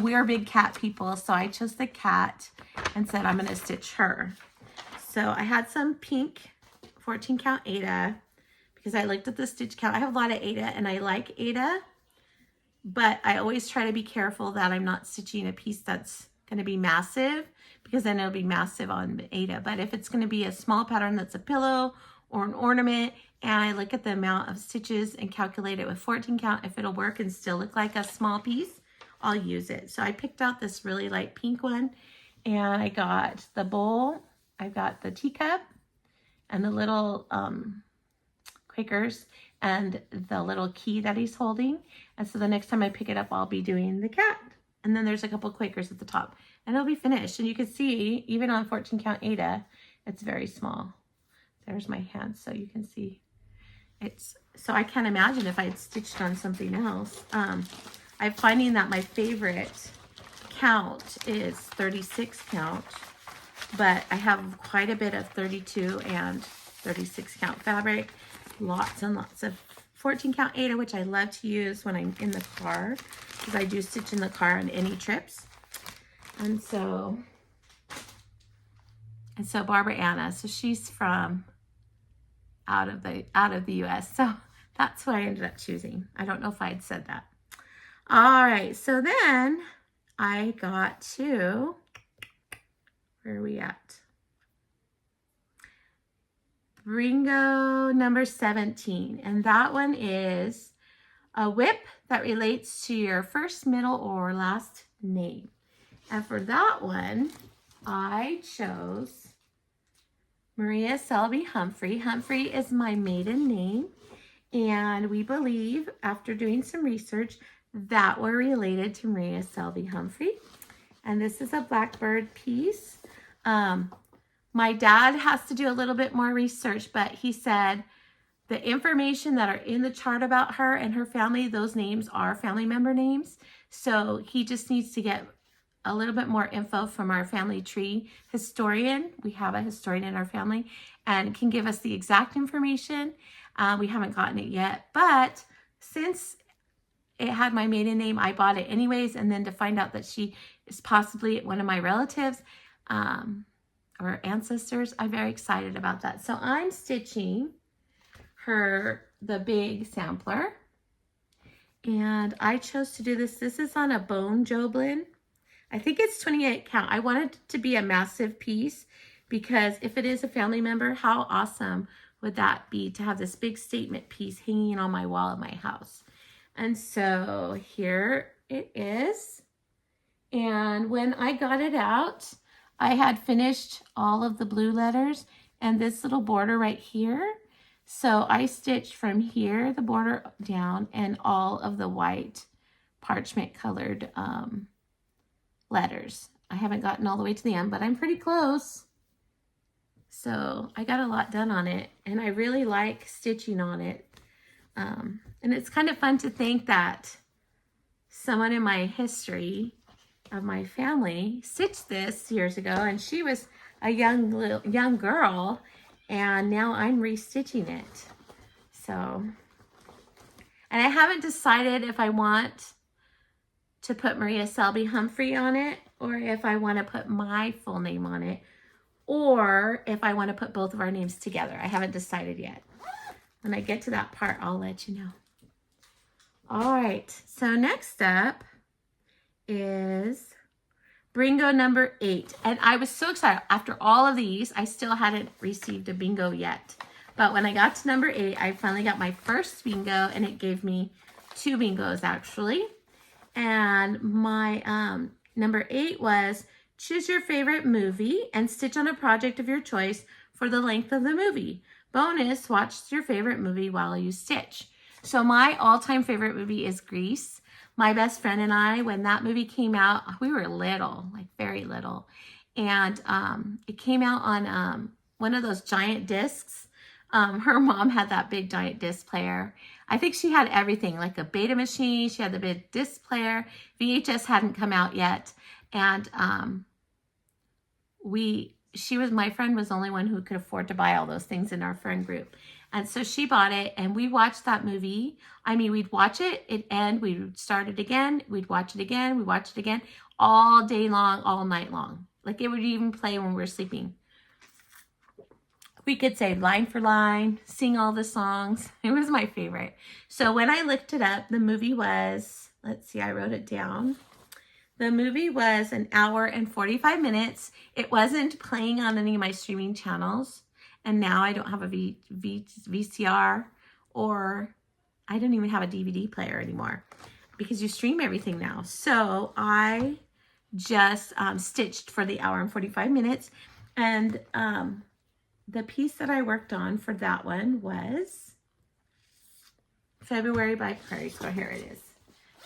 [SPEAKER 1] We are big cat people, so I chose the cat and said I'm going to stitch her. So I had some pink 14 count Aida because I looked at the stitch count. I have a lot of Aida, and I like Aida. But I always try to be careful that I'm not stitching a piece that's going to be massive, because then it'll be massive on Aida. But if it's going to be a small pattern that's a pillow or an ornament, and I look at the amount of stitches and calculate it with 14 count, if it'll work and still look like a small piece, I'll use it. So I picked out this really light pink one, and I got the bowl. I've got the teacup and the little Quakers and the little key that he's holding. And so the next time I pick it up, I'll be doing the cat. And then there's a couple Quakers at the top and it'll be finished. And you can see, even on 14 count Ada, it's very small. There's my hand, so you can see it's, so I can't imagine if I had stitched on something else. I'm finding that my favorite count is 36 count, but I have quite a bit of 32 and 36 count fabric, lots and lots of 14 count Ada, which I love to use when I'm in the car, because I do stitch in the car on any trips. And so Barbara Anna, so she's from out of the US, so that's what I ended up choosing. I don't know if I had said that. All right, so then I got to, where are we at? Bringo number 17, and that one is a WIP that relates to your first, middle, or last name. And for that one, I chose Maria Selby Humphrey. Humphrey is my maiden name, and we believe, after doing some research, that we're related to Maria Selby Humphrey. And this is a blackbird piece. My dad has to do a little bit more research, but he said the information that are in the chart about her and her family, those names are family member names. So he just needs to get a little bit more info from our family tree historian. We have a historian in our family and can give us the exact information. We haven't gotten it yet, but since it had my maiden name, I bought it anyways. And then to find out that she is possibly one of my relatives or ancestors, I'm very excited about that. So I'm stitching the big sampler, and I chose to do this. This is on a bone joblin. I think it's 28 count. I wanted it to be a massive piece because if it is a family member, how awesome would that be to have this big statement piece hanging on my wall at my house? And so here it is. And when I got it out, I had finished all of the blue letters and this little border right here. So I stitched from here, the border down, and all of the white parchment colored letters. I haven't gotten all the way to the end, but I'm pretty close. So I got a lot done on it, and I really like stitching on it. And it's kind of fun to think that someone in my history of my family stitched this years ago, and she was a young girl, and now I'm restitching it. So, and I haven't decided if I want to put Maria Selby Humphrey on it, or if I want to put my full name on it, or if I want to put both of our names together. I haven't decided yet. When I get to that part, I'll let you know. All right, so next up is Bringo number 8. And I was so excited. After all of these, I still hadn't received a bingo yet. But when I got to number 8, I finally got my first bingo, and it gave me 2 bingos actually. And my number 8 was choose your favorite movie and stitch on a project of your choice for the length of the movie. Bonus, watch your favorite movie while you stitch. So my all-time favorite movie is Grease. My best friend and I, when that movie came out, we were little, like very little. And it came out on one of those giant discs. Her mom had that big giant disc player. I think she had everything, like a beta machine. She had the big disc player. VHS hadn't come out yet. And my friend was the only one who could afford to buy all those things in our friend group. And so she bought it, and we watched that movie. I mean, we'd watch it, it'd end, we'd start it again, we'd watch it again, we'd watch it again, all day long, all night long. Like, it would even play when we were sleeping. We could say line for line, sing all the songs. It was my favorite. So when I looked it up, the movie was, let's see, I wrote it down. The movie was 1 hour and 45 minutes. It wasn't playing on any of my streaming channels. And now I don't have a VCR, or I don't even have a DVD player anymore because you stream everything now. So I just stitched for the 1 hour and 45 minutes. And the piece that I worked on for that one was February by Prairie Schooler. Here it is.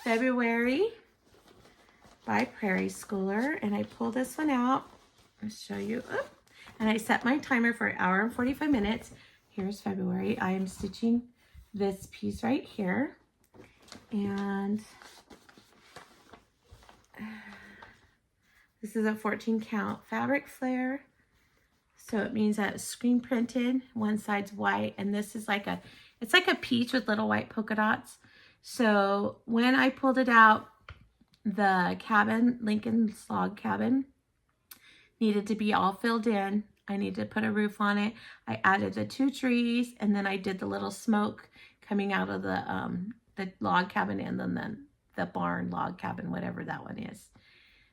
[SPEAKER 1] February by Prairie Schooler. And I pull this one out. I'll show you. Oh, and I set my timer for 1 hour and 45 minutes. Here's February. I am stitching this piece right here. And this is a 14 count fabric flare. So it means that it's screen printed. One side's white, and this is like it's like a peach with little white polka dots. So when I pulled it out, the cabin, Lincoln's log cabin, needed to be all filled in. I needed to put a roof on it. I added the 2 trees, and then I did the little smoke coming out of the log cabin, and then the barn log cabin, whatever that one is.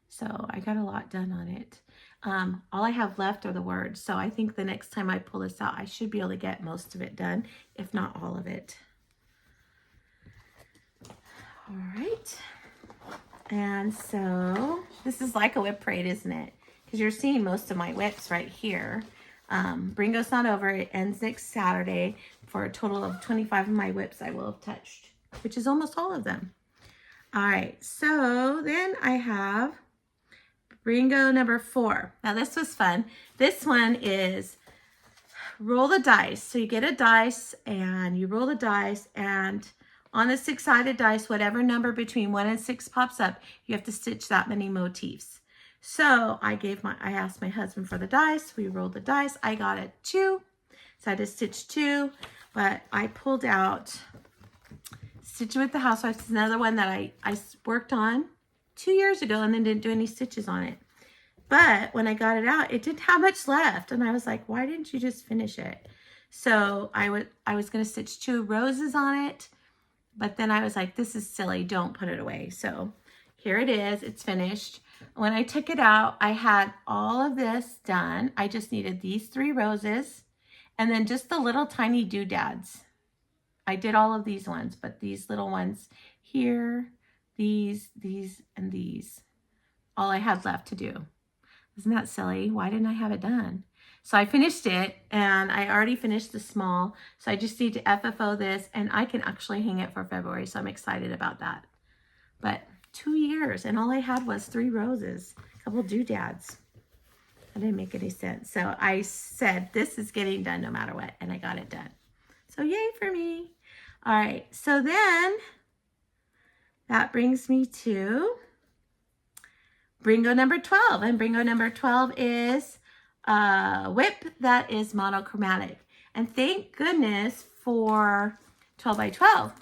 [SPEAKER 1] So I got a lot done on it. All I have left are the words. So I think the next time I pull this out, I should be able to get most of it done, if not all of it. All right. And so this is like a whip parade, isn't it? Because you're seeing most of my whips right here. Bringo's not over. It ends next Saturday for a total of 25 of my whips I will have touched, which is almost all of them. All right, so then I have Bringo number 4. Now this was fun. This one is roll the dice. So you get a dice and you roll the dice, and on the 6-sided dice, whatever number between 1 and 6 pops up, you have to stitch that many motifs. So I asked my husband for the dice. We rolled the dice. I got a 2. So I had to stitch 2, but I pulled out Stitching with the Housewives. It's another one that I worked on 2 years ago and then didn't do any stitches on it. But when I got it out, it didn't have much left. And I was like, why didn't you just finish it? So I was going to stitch 2 roses on it. But then I was like, this is silly. Don't put it away. So here it is. It's finished. When I took it out, I had all of this done. I just needed these 3 roses and then just the little tiny doodads. I did all of these ones, but these little ones here, these, and these, all I had left to do. Isn't that silly? Why didn't I have it done? So I finished it, and I already finished the small. So I just need to FFO this, and I can actually hang it for February. So I'm excited about that. But 2 years, and all I had was 3 roses, a couple doodads. That didn't make any sense. So I said, this is getting done no matter what, and I got it done. So yay for me. All right, so then that brings me to Bringo number 12. And Bringo number 12 is a whip that is monochromatic. And thank goodness for 12 by 12,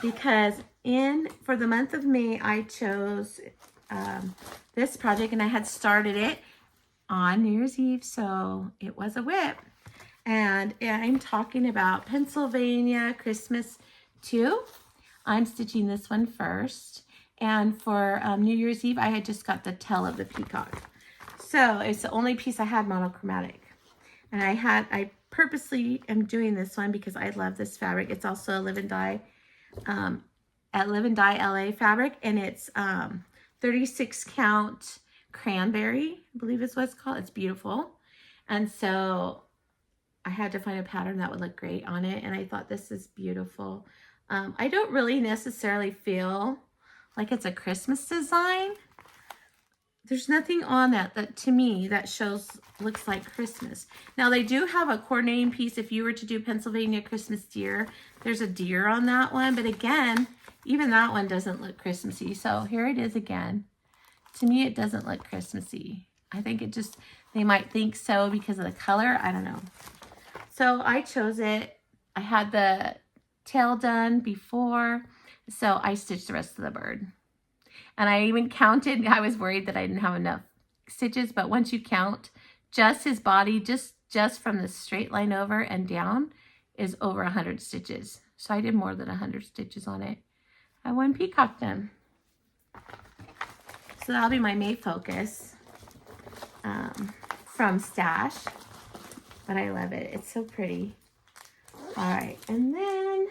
[SPEAKER 1] because for the month of May, I chose this project, and I had started it on New Year's Eve, so it was a whip. And I'm talking about Pennsylvania Christmas 2. I'm stitching this one first. And for New Year's Eve, I had just got the tail of the peacock. So it's the only piece I had monochromatic. And I purposely am doing this one because I love this fabric. It's also a Live and Dye, at Live and Dye LA fabric. And it's 36 count cranberry, I believe is what it's called. It's beautiful. And so I had to find a pattern that would look great on it. And I thought this is beautiful. I don't really necessarily feel like it's a Christmas design. There's nothing on that to me that looks like Christmas. Now they do have a coordinating piece. If you were to do Pennsylvania Christmas deer, there's a deer on that one. But again, even that one doesn't look Christmassy. So here it is again. To me, it doesn't look Christmassy. I think they might think so because of the color. I don't know. So I chose it. I had the tail done before, so I stitched the rest of the bird. And I even counted. I was worried that I didn't have enough stitches, but once you count, just his body, just from the straight line over and down, is over 100 stitches. So I did more than 100 stitches on it. I one peacock done. So that'll be my May focus from Stash. But I love it. It's so pretty. All right, and then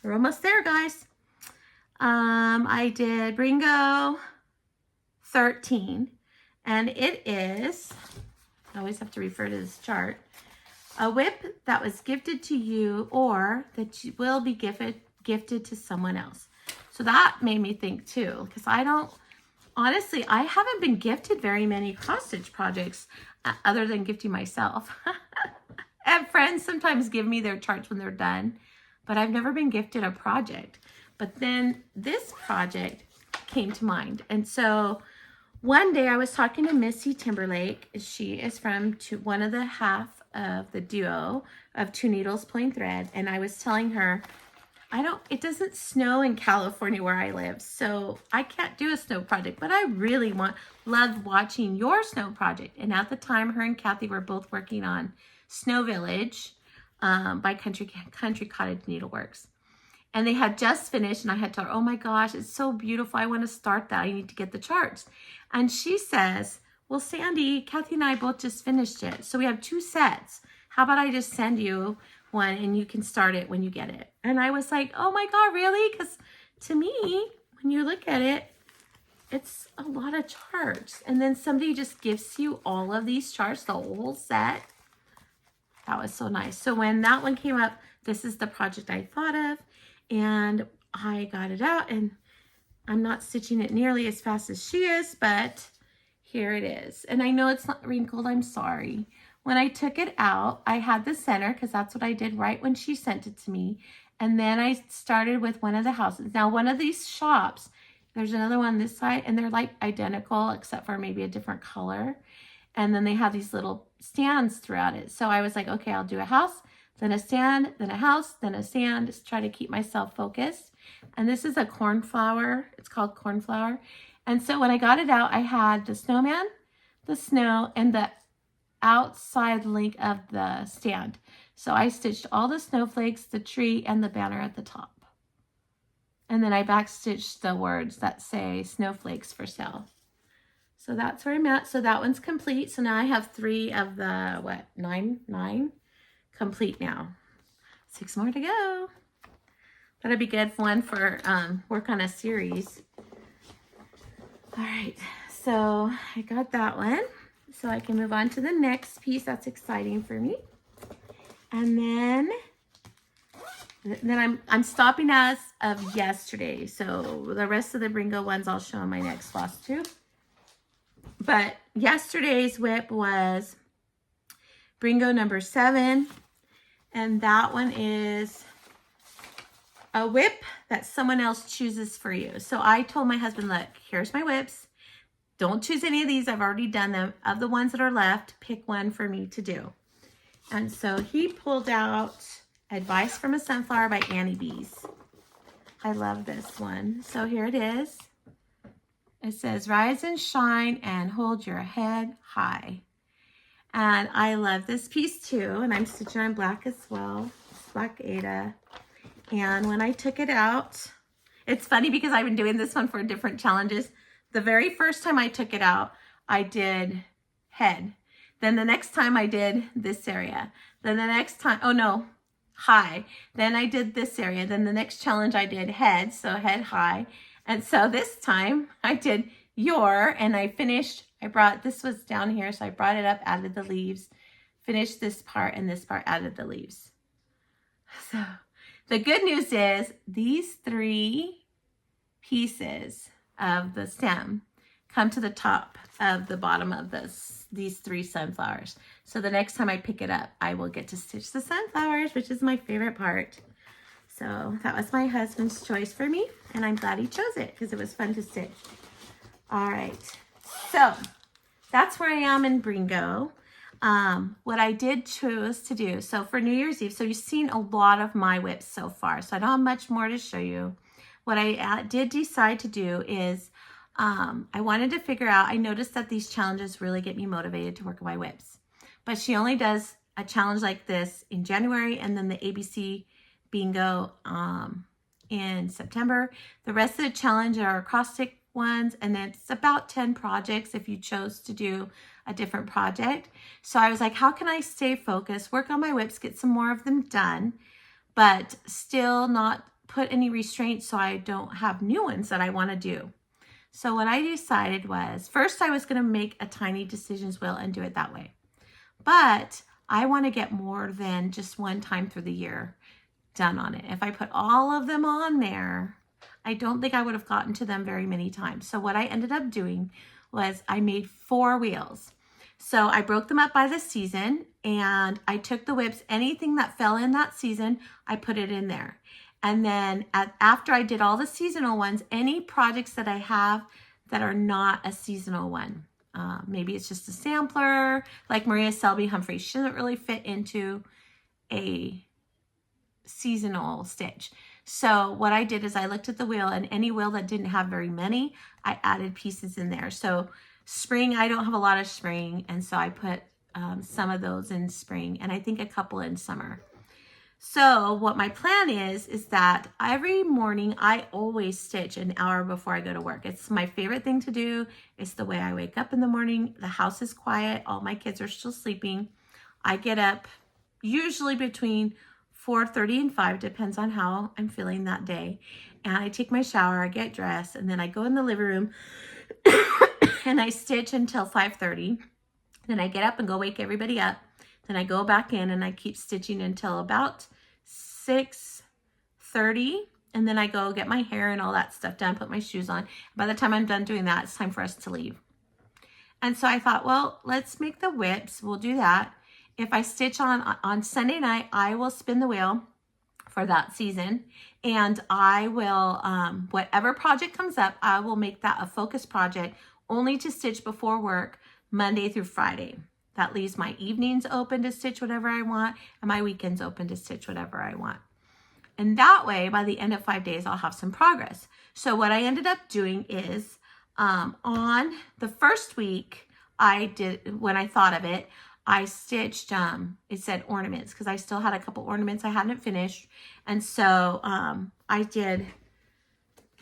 [SPEAKER 1] we're almost there, guys. I did Bringo 13, and it is, I always have to refer to this chart. A whip that was gifted to you or that you will be gifted to someone else. So that made me think too, because honestly, I haven't been gifted very many cross stitch projects other than gifting myself. And friends sometimes give me their charts when they're done, but I've never been gifted a project. But then this project came to mind. And so one day I was talking to Missy Timberlake. She is from one of the half of the duo of Two Needles Pulling Thread. And I was telling her, it doesn't snow in California where I live, so I can't do a snow project, but I really loved watching your snow project. And at the time, her and Kathy were both working on Snow Village by Country Cottage Needleworks. And they had just finished, and I had told her, oh my gosh, it's so beautiful. I want to start that. I need to get the charts. And she says, well, Sandy, Kathy and I both just finished it. So we have 2 sets. How about I just send you one and you can start it when you get it? And I was like, oh my God, really? Because to me, when you look at it, it's a lot of charts. And then somebody just gives you all of these charts, the whole set. That was so nice. So when that one came up, this is the project I thought of, and I got it out, and I'm not stitching it nearly as fast as she is, but here it is. And I know it's not wrinkled, I'm sorry. When I took it out, I had the center because that's what I did right when she sent it to me. And then I started with one of the houses. Now, one of these shops, there's another one this side, and they're like identical except for maybe a different color. And then they have these little stands throughout it. So I was like, okay, I'll do a house, then a stand, then a house, then a stand, just try to keep myself focused. And this is a cornflower. It's called cornflower. And so when I got it out, I had the snowman, the snow, and the outside link of the stand. So I stitched all the snowflakes, the tree, and the banner at the top. And then I backstitched the words that say snowflakes for sale. So that's where I'm at. So that one's complete. So now I have 3 of the, nine complete now. 6 more to go. That'll be good one for work on a series. All right, so I got that one. So I can move on to the next piece. That's exciting for me. And then I'm stopping as of yesterday. So the rest of the Bringo ones I'll show in my next floss tube. But yesterday's whip was Bringo number 7. And that one is a whip that someone else chooses for you. So I told my husband, look, here's my whips. Don't choose any of these. I've already done them. Of the ones that are left, pick one for me to do. And so he pulled out Advice from a Sunflower by Annie Bees. I love this one. So here it is. It says, rise and shine and hold your head high. And I love this piece too. And I'm stitching on black as well. It's black Ada. And when I took it out, it's funny because I've been doing this one for different challenges. The very first time I took it out, I did head. Then the next time I did this area. Then the next time, oh no, high. Then I did this area. Then the next challenge I did head, so head high. And so this time I did your, and I finished, this was down here, so I brought it up, added the leaves, finished this part, and this part added the leaves. So the good news is these 3 pieces of the stem come to the top of the bottom of these 3 sunflowers. So the next time I pick it up, I will get to stitch the sunflowers, which is my favorite part. So that was my husband's choice for me, and I'm glad he chose it because it was fun to stitch. All right, so that's where I am in Bringo. What I did choose to do, so for New Year's Eve, so you've seen a lot of my whips so far, so I don't have much more to show you. What I did decide to do is I wanted to figure out, I noticed that these challenges really get me motivated to work on my whips. But she only does a challenge like this in January and then the ABC Bingo in September. The rest of the challenge are acrostic ones, and it's about 10 projects if you chose to do a different project. So I was like, how can I stay focused, work on my whips, get some more of them done, but still not put any restraints so I don't have new ones that I want to do. So what I decided was, first I was going to make a tiny decisions wheel and do it that way. but I want to get more than just one time through the year done on it. If I put all of them on there, I don't think I would have gotten to them very many times. So what I ended up doing was I made 4 wheels. So I broke them up by the season, and I took the whips, anything that fell in that season, I put it in there. And then after I did all the seasonal ones, any projects that I have that are not a seasonal one, maybe it's just a sampler, like Maria Selby Humphrey, she doesn't really fit into a seasonal stitch. So what I did is I looked at the wheel, and any wheel that didn't have very many, I added pieces in there. So spring, I don't have a lot of spring, and so I put some of those in spring, and I think a couple in summer. So what my plan is that every morning I always stitch an hour before I go to work. It's my favorite thing to do. It's the way I wake up in the morning. The house is quiet. All my kids are still sleeping. I get up usually between 4:30 and 5, depends on how I'm feeling that day. And I take my shower, I get dressed, and then I go in the living room and I stitch until 5:30. Then I get up and go wake everybody up. Then I go back in and I keep stitching until about 6:30. And then I go get my hair and all that stuff done, put my shoes on. By the time I'm done doing that, it's time for us to leave. And so I thought, well, let's make the whips. We'll do that. If I stitch on Sunday night, I will spin the wheel for that season. And I will, whatever project comes up, I will make that a focus project only to stitch before work Monday through Friday. That leaves my evenings open to stitch whatever I want, and my weekends open to stitch whatever I want. And that way, by the end of 5 days, I'll have some progress. So what I ended up doing is, on the first week, when I thought of it, I stitched, it said ornaments, because I still had a couple ornaments I hadn't finished. And so I did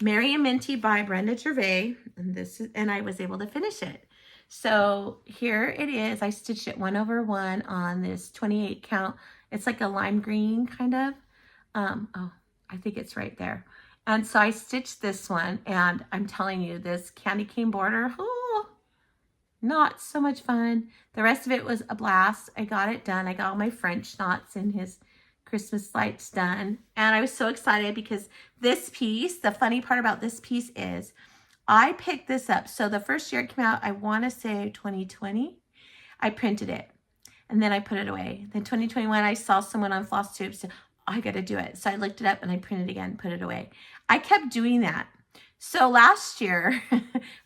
[SPEAKER 1] Mary and Minty by Brenda Gervais, and I was able to finish it. So here it is. I stitched it 1/1 on this 28 count. It's like a lime green kind of. Oh, I think it's right there. And so I stitched this one, and I'm telling you, this candy cane border, oh, not so much fun. The rest of it was a blast. I got it done. I got all my French knots and his Christmas lights done. And I was so excited because this piece, the funny part about this piece is I picked this up. So the first year it came out, I want to say 2020, I printed it and then I put it away. Then 2021, I saw someone on Flosstube said, I got to do it. So I looked it up and I printed it again, put it away. I kept doing that. So last year,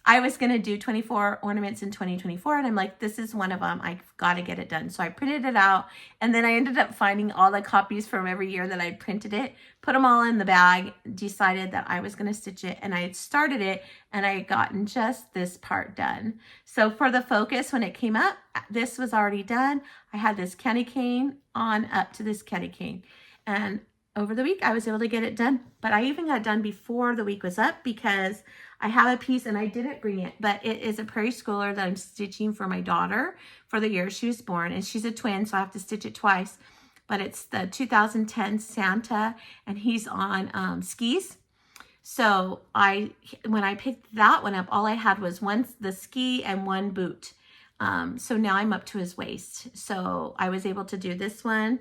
[SPEAKER 1] I was going to do 24 ornaments in 2024, and I'm like, this is one of them. I've got to get it done. So I printed it out, and then I ended up finding all the copies from every year that I printed it, put them all in the bag, decided that I was going to stitch it, and I had started it, and I had gotten just this part done. So for the focus, when it came up, this was already done. I had this candy cane on up to this candy cane, and over the week, I was able to get it done, but I even got it done before the week was up because I have a piece, and I didn't bring it, but it is a prairie schooler that I'm stitching for my daughter for the year she was born, and she's a twin, so I have to stitch it twice, but it's the 2010 Santa, and he's on skis. So when I picked that one up, all I had was the ski and one boot. So now I'm up to his waist. So I was able to do this one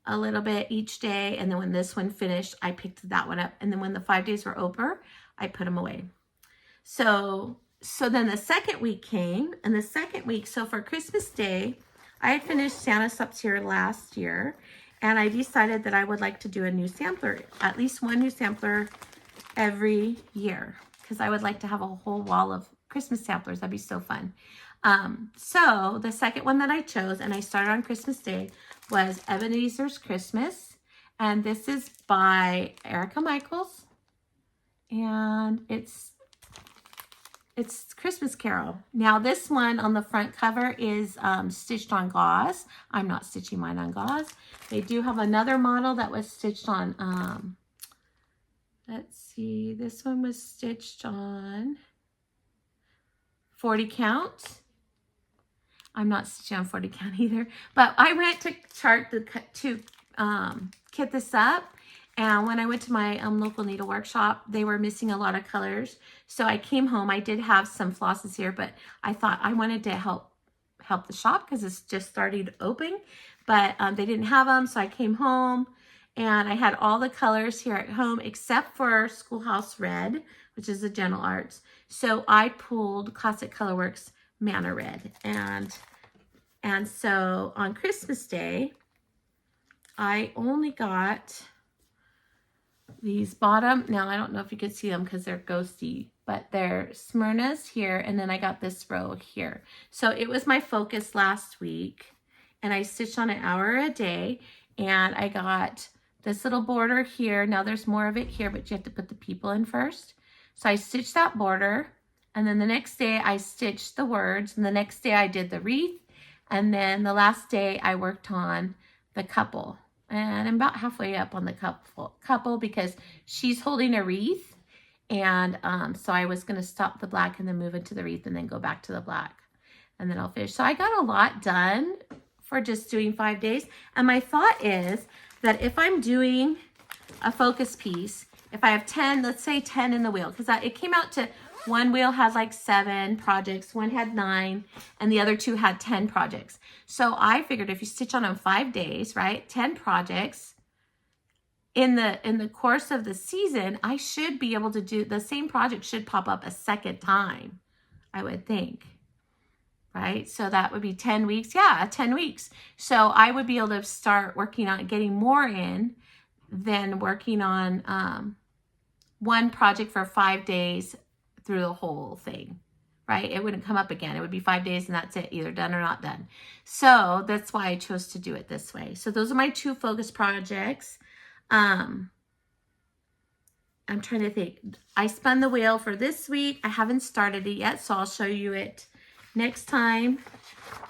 [SPEAKER 1] a little bit each day, and then when this one finished, I picked that one up, and then when the 5 days were over, I put them away. So then the second week came, and the second week, so for Christmas Day, I had finished Santa's Up Here last year, and I decided that I would like to do a new sampler, at least one new sampler every year, because I would like to have a whole wall of Christmas samplers. That'd be so fun. So the second one that I chose, and I started on Christmas Day, was Ebenezer's Christmas, and this is by Erica Michaels, and it's Christmas Carol. Now this one on the front cover is stitched on gauze. I'm not stitching mine on gauze. They do have another model that was stitched on, let's see, this one was stitched on 40 count. I'm not stitching on 40 count either, but I went to kit this up, and when I went to my local needle workshop, they were missing a lot of colors. So I came home. I did have some flosses here, but I thought I wanted to help help the shop because it's just starting to open, but they didn't have them, so I came home and I had all the colors here at home except for Schoolhouse Red, which is the Gentle Arts. So I pulled Classic Colorworks Mana Red, and so on Christmas Day, I only got these bottom. Now, I don't know if you could see them because they're ghosty, but they're Smyrna's here, and then I got this row here. So it was my focus last week, and I stitched on an hour a day, and I got this little border here. Now, there's more of it here, but you have to put the people in first. So I stitched that border, and then the next day I stitched the words, and the next day I did the wreath, and then the last day I worked on the couple. And I'm about halfway up on the couple because she's holding a wreath. And so I was going to stop the black and then move into the wreath and then go back to the black. And then I'll finish. So I got a lot done for just doing 5 days. And my thought is that if I'm doing a focus piece, if I have 10, let's say 10 in the wheel, because it came out to one wheel had like 7 projects, one had 9, and the other 2 had 10 projects. So I figured if you stitch on them 5 days, right, 10 projects, in the course of the season, I should be able to do the same project should pop up a second time, I would think, right? So that would be 10 weeks. Yeah, 10 weeks. So I would be able to start working on getting more in than working on one project for 5 days through the whole thing, right? It wouldn't come up again. It would be 5 days and that's it, either done or not done. So that's why I chose to do it this way. So those are my 2 focus projects. I'm trying to think. I spun the wheel for this week. I haven't started it yet, so I'll show you it next time.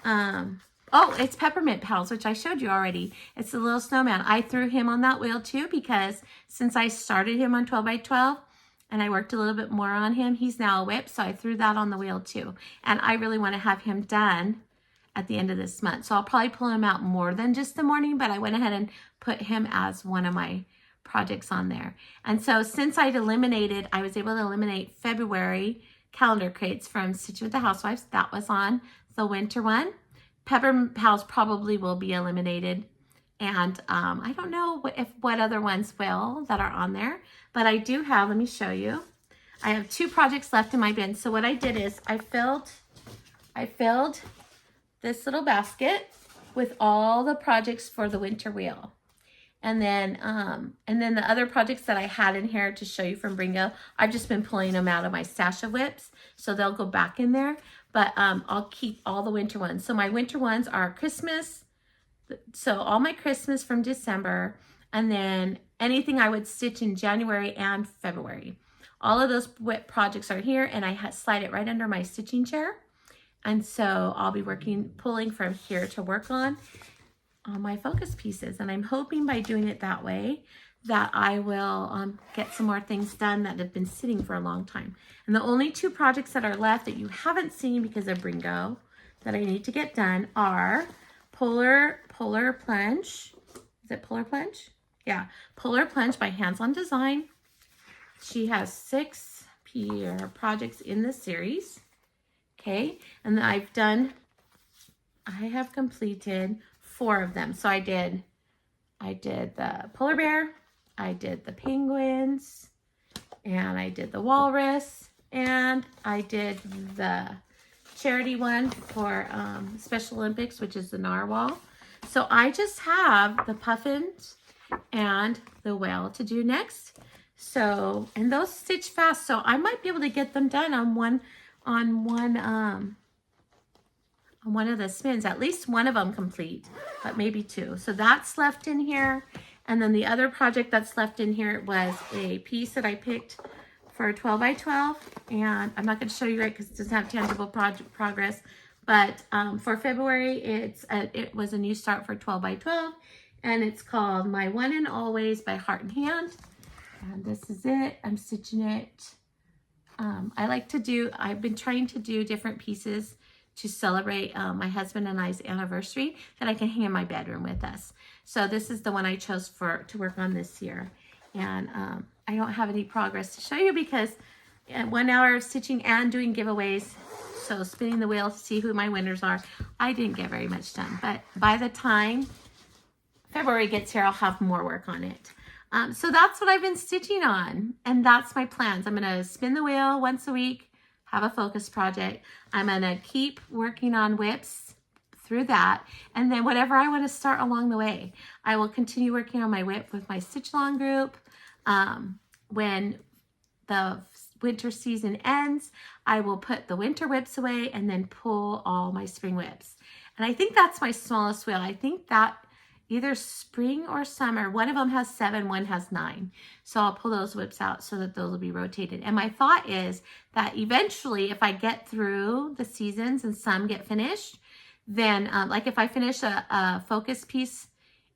[SPEAKER 1] Oh, it's Peppermint Pals, which I showed you already. It's the little snowman. I threw him on that wheel too because since I started him on 12 by 12 and I worked a little bit more on him, he's now a whip, so I threw that on the wheel too. And I really want to have him done at the end of this month. So I'll probably pull him out more than just the morning, but I went ahead and put him as one of my projects on there. And so since I was able to eliminate February calendar crates from Stitch with the Housewives. That was on the winter one. Peppermint Pals probably will be eliminated. And I don't know what other ones will that are on there, but I do have, let me show you. I have 2 projects left in my bin. So what I did is I filled this little basket with all the projects for the winter wheel. And then the other projects that I had in here to show you from Bringo, I've just been pulling them out of my stash of whips. So they'll go back in there, but I'll keep all the winter ones. So my winter ones are Christmas. So all my Christmas from December, and then anything I would stitch in January and February. All of those whip projects are here, and I slide it right under my stitching chair. And so I'll be pulling from here to work on my focus pieces. And I'm hoping by doing it that way that I will get some more things done that have been sitting for a long time. And the only 2 projects that are left that you haven't seen because of Bringo that I need to get done are Polar Plunge. Is it Polar Plunge? Yeah, Polar Plunge by Hands On Design. She has 6 projects in this series. Okay, and I have completed 4 of them. So I did the polar bear, I did the penguins, and I did the walrus, and I did the charity one for Special Olympics, which is the narwhal. So I just have the puffins and the whale to do next. So, and those stitch fast, so I might be able to get them done on one of the spins, at least one of them complete, but maybe 2. So that's left in here. And then the other project that's left in here was a piece that I picked for 12 by 12. And I'm not going to show you it because it doesn't have tangible progress. But for February, it was a new start for 12 by 12. And it's called My One and Always by Heart and Hand. And this is it. I'm stitching it. I've been trying to do different pieces to celebrate my husband and I's anniversary that I can hang in my bedroom with us. So this is the one I chose to work on this year. And I don't have any progress to show you because 1 hour of stitching and doing giveaways So spinning the wheel to see who my winners are. I didn't get very much done, but by the time February gets here, I'll have more work on it. So that's what I've been stitching on, and that's my plans. I'm gonna spin the wheel once a week, have a focus project. I'm gonna keep working on WIPs through that, and then whatever I want to start along the way, I will continue working on my WIP with my stitch along group. When the winter season ends, I will put the winter WIPs away and then pull all my spring WIPs. And I think that's my smallest wheel. I think that either spring or summer, one of them has 7, one has 9. So I'll pull those WIPs out so that those will be rotated. And my thought is that eventually, if I get through the seasons and some get finished, then like if I finish a focus piece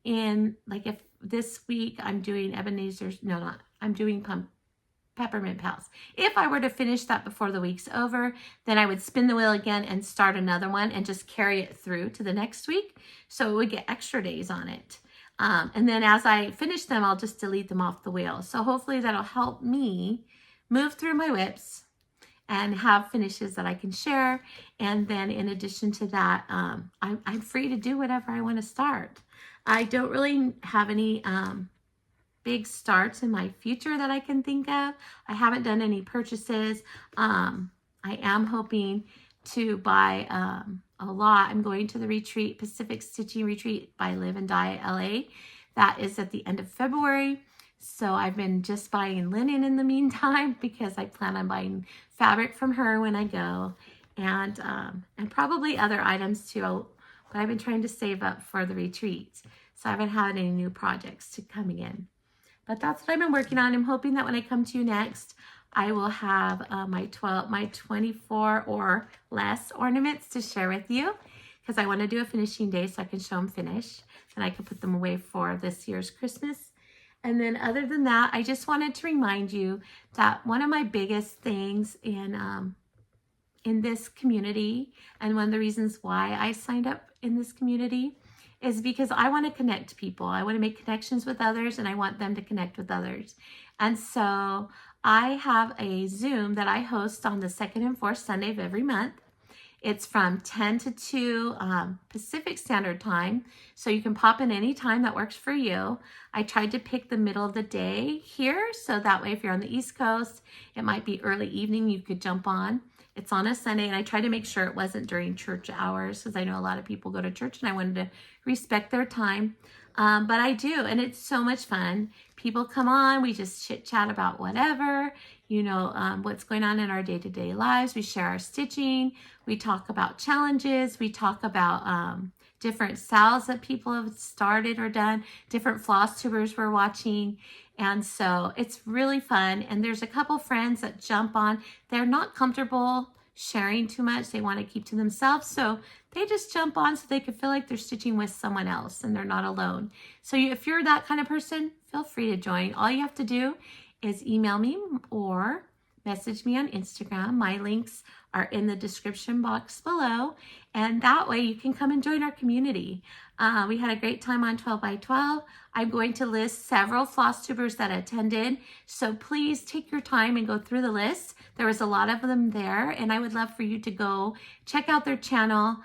[SPEAKER 1] in, like if this week I'm doing Ebenezer's, no, not, I'm doing Peppermint Pals. If I were to finish that before the week's over, then I would spin the wheel again and start another one and just carry it through to the next week. So it would get extra days on it. And then as I finish them, I'll just delete them off the wheel. So hopefully that'll help me move through my WIPs and have finishes that I can share. And then in addition to that, I'm free to do whatever I want to start. I don't really have any big starts in my future that I can think of. I haven't done any purchases. I am hoping to buy a lot. I'm going to the retreat, Pacific Stitching Retreat by Live and Die LA. That is at the end of February. So I've been just buying linen in the meantime because I plan on buying fabric from her when I go, and probably other items too. But I've been trying to save up for the retreat, so I haven't had any new projects to coming in. But that's what I've been working on. I'm hoping that when I come to you next, I will have my 24 or less ornaments to share with you, because I want to do a finishing day so I can show them finished, and I can put them away for this year's Christmas. And then other than that, I just wanted to remind you that one of my biggest things in this community, and one of the reasons why I signed up in this community, is because I want to connect people. I want to make connections with others, and I want them to connect with others. And so I have a Zoom that I host on the 2nd and 4th Sunday of every month. It's from 10 to 2 Pacific Standard Time, so you can pop in any time that works for you. I tried to pick the middle of the day here, so that way if you're on the East Coast, it might be early evening, you could jump on. It's on a Sunday, and I tried to make sure it wasn't during church hours, because I know a lot of people go to church, and I wanted to respect their time. But I do, and it's so much fun. People come on, we just chit chat about whatever, you know, what's going on in our day-to-day lives. We share our stitching. We talk about challenges. We talk about different styles that people have started or done, different Flosstubers we're watching. And so it's really fun. And there's a couple friends that jump on. They're not comfortable sharing too much. They want to keep to themselves. So they just jump on so they can feel like they're stitching with someone else and they're not alone. So if you're that kind of person, feel free to join. All you have to do is email me or message me on Instagram. My links are in the description box below, and that way you can come and join our community. We had a great time on 12 by 12. I'm going to list several Flosstubers that attended, so please take your time and go through the list. There was a lot of them there, and I would love for you to go check out their channel,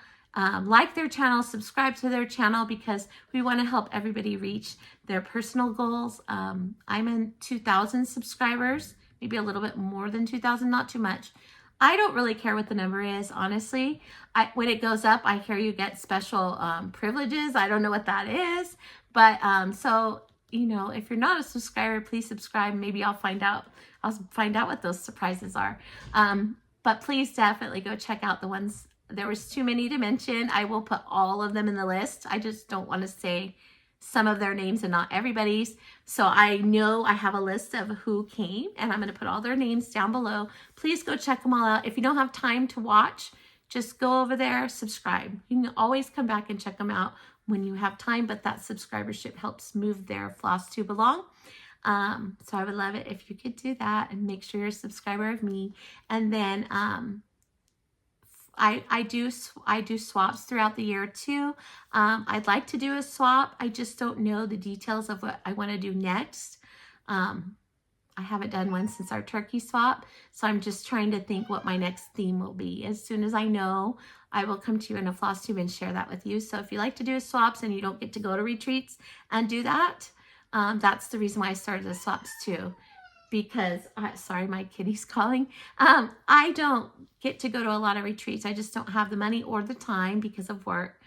[SPEAKER 1] like their channel, subscribe to their channel, because we want to help everybody reach their personal goals. I'm in 2,000 subscribers, maybe a little bit more than 2,000, not too much. I don't really care what the number is, honestly. When it goes up, I hear you get special privileges. I don't know what that is. But so, you know, if you're not a subscriber, please subscribe. Maybe I'll find out what those surprises are. But please definitely go check out the ones. There was too many to mention. I will put all of them in the list. I just don't want to say some of their names and not everybody's. So I know I have a list of who came, and I'm going to put all their names down below. Please go check them all out. If you don't have time to watch, just go over there, subscribe. You can always come back and check them out when you have time, but that subscribership helps move their Flosstube along. So I would love it if you could do that and make sure you're a subscriber of me. And then I do swaps throughout the year too. I'd like to do a swap. I just don't know the details of what I want to do next. I haven't done one since our turkey swap, so I'm just trying to think what my next theme will be. As soon as I know, I will come to you in a floss tube and share that with you. So if you like to do swaps and you don't get to go to retreats and do that, that's the reason why I started the swaps too. Because, sorry, my kitty's calling. I don't get to go to a lot of retreats. I just don't have the money or the time because of work.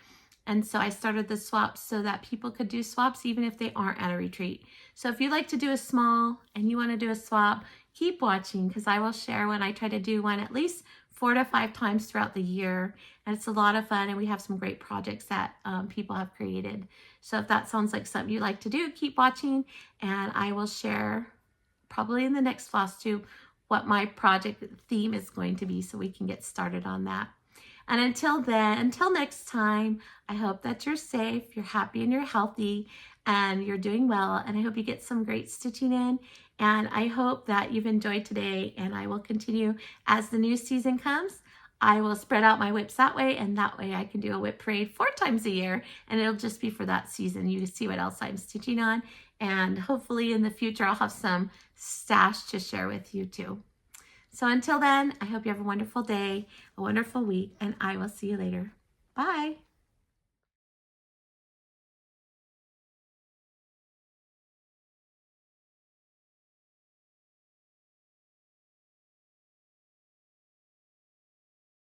[SPEAKER 1] And so I started the swaps so that people could do swaps even if they aren't at a retreat. So if you like to do a small and you want to do a swap, keep watching because I will share when I try to do one at least 4 to 5 times throughout the year. And it's a lot of fun and we have some great projects that people have created. So if that sounds like something you like to do, keep watching and I will share probably in the next floss tube what my project theme is going to be so we can get started on that. And until then, until next time, I hope that you're safe, you're happy and you're healthy and you're doing well. And I hope you get some great stitching in. And I hope that you've enjoyed today and I will continue as the new season comes. I will spread out my whips that way and that way I can do a whip parade 4 times a year and it'll just be for that season. You can see what else I'm stitching on and hopefully in the future I'll have some stash to share with you too. So until then, I hope you have a wonderful day, a wonderful week, and I will see you later. Bye.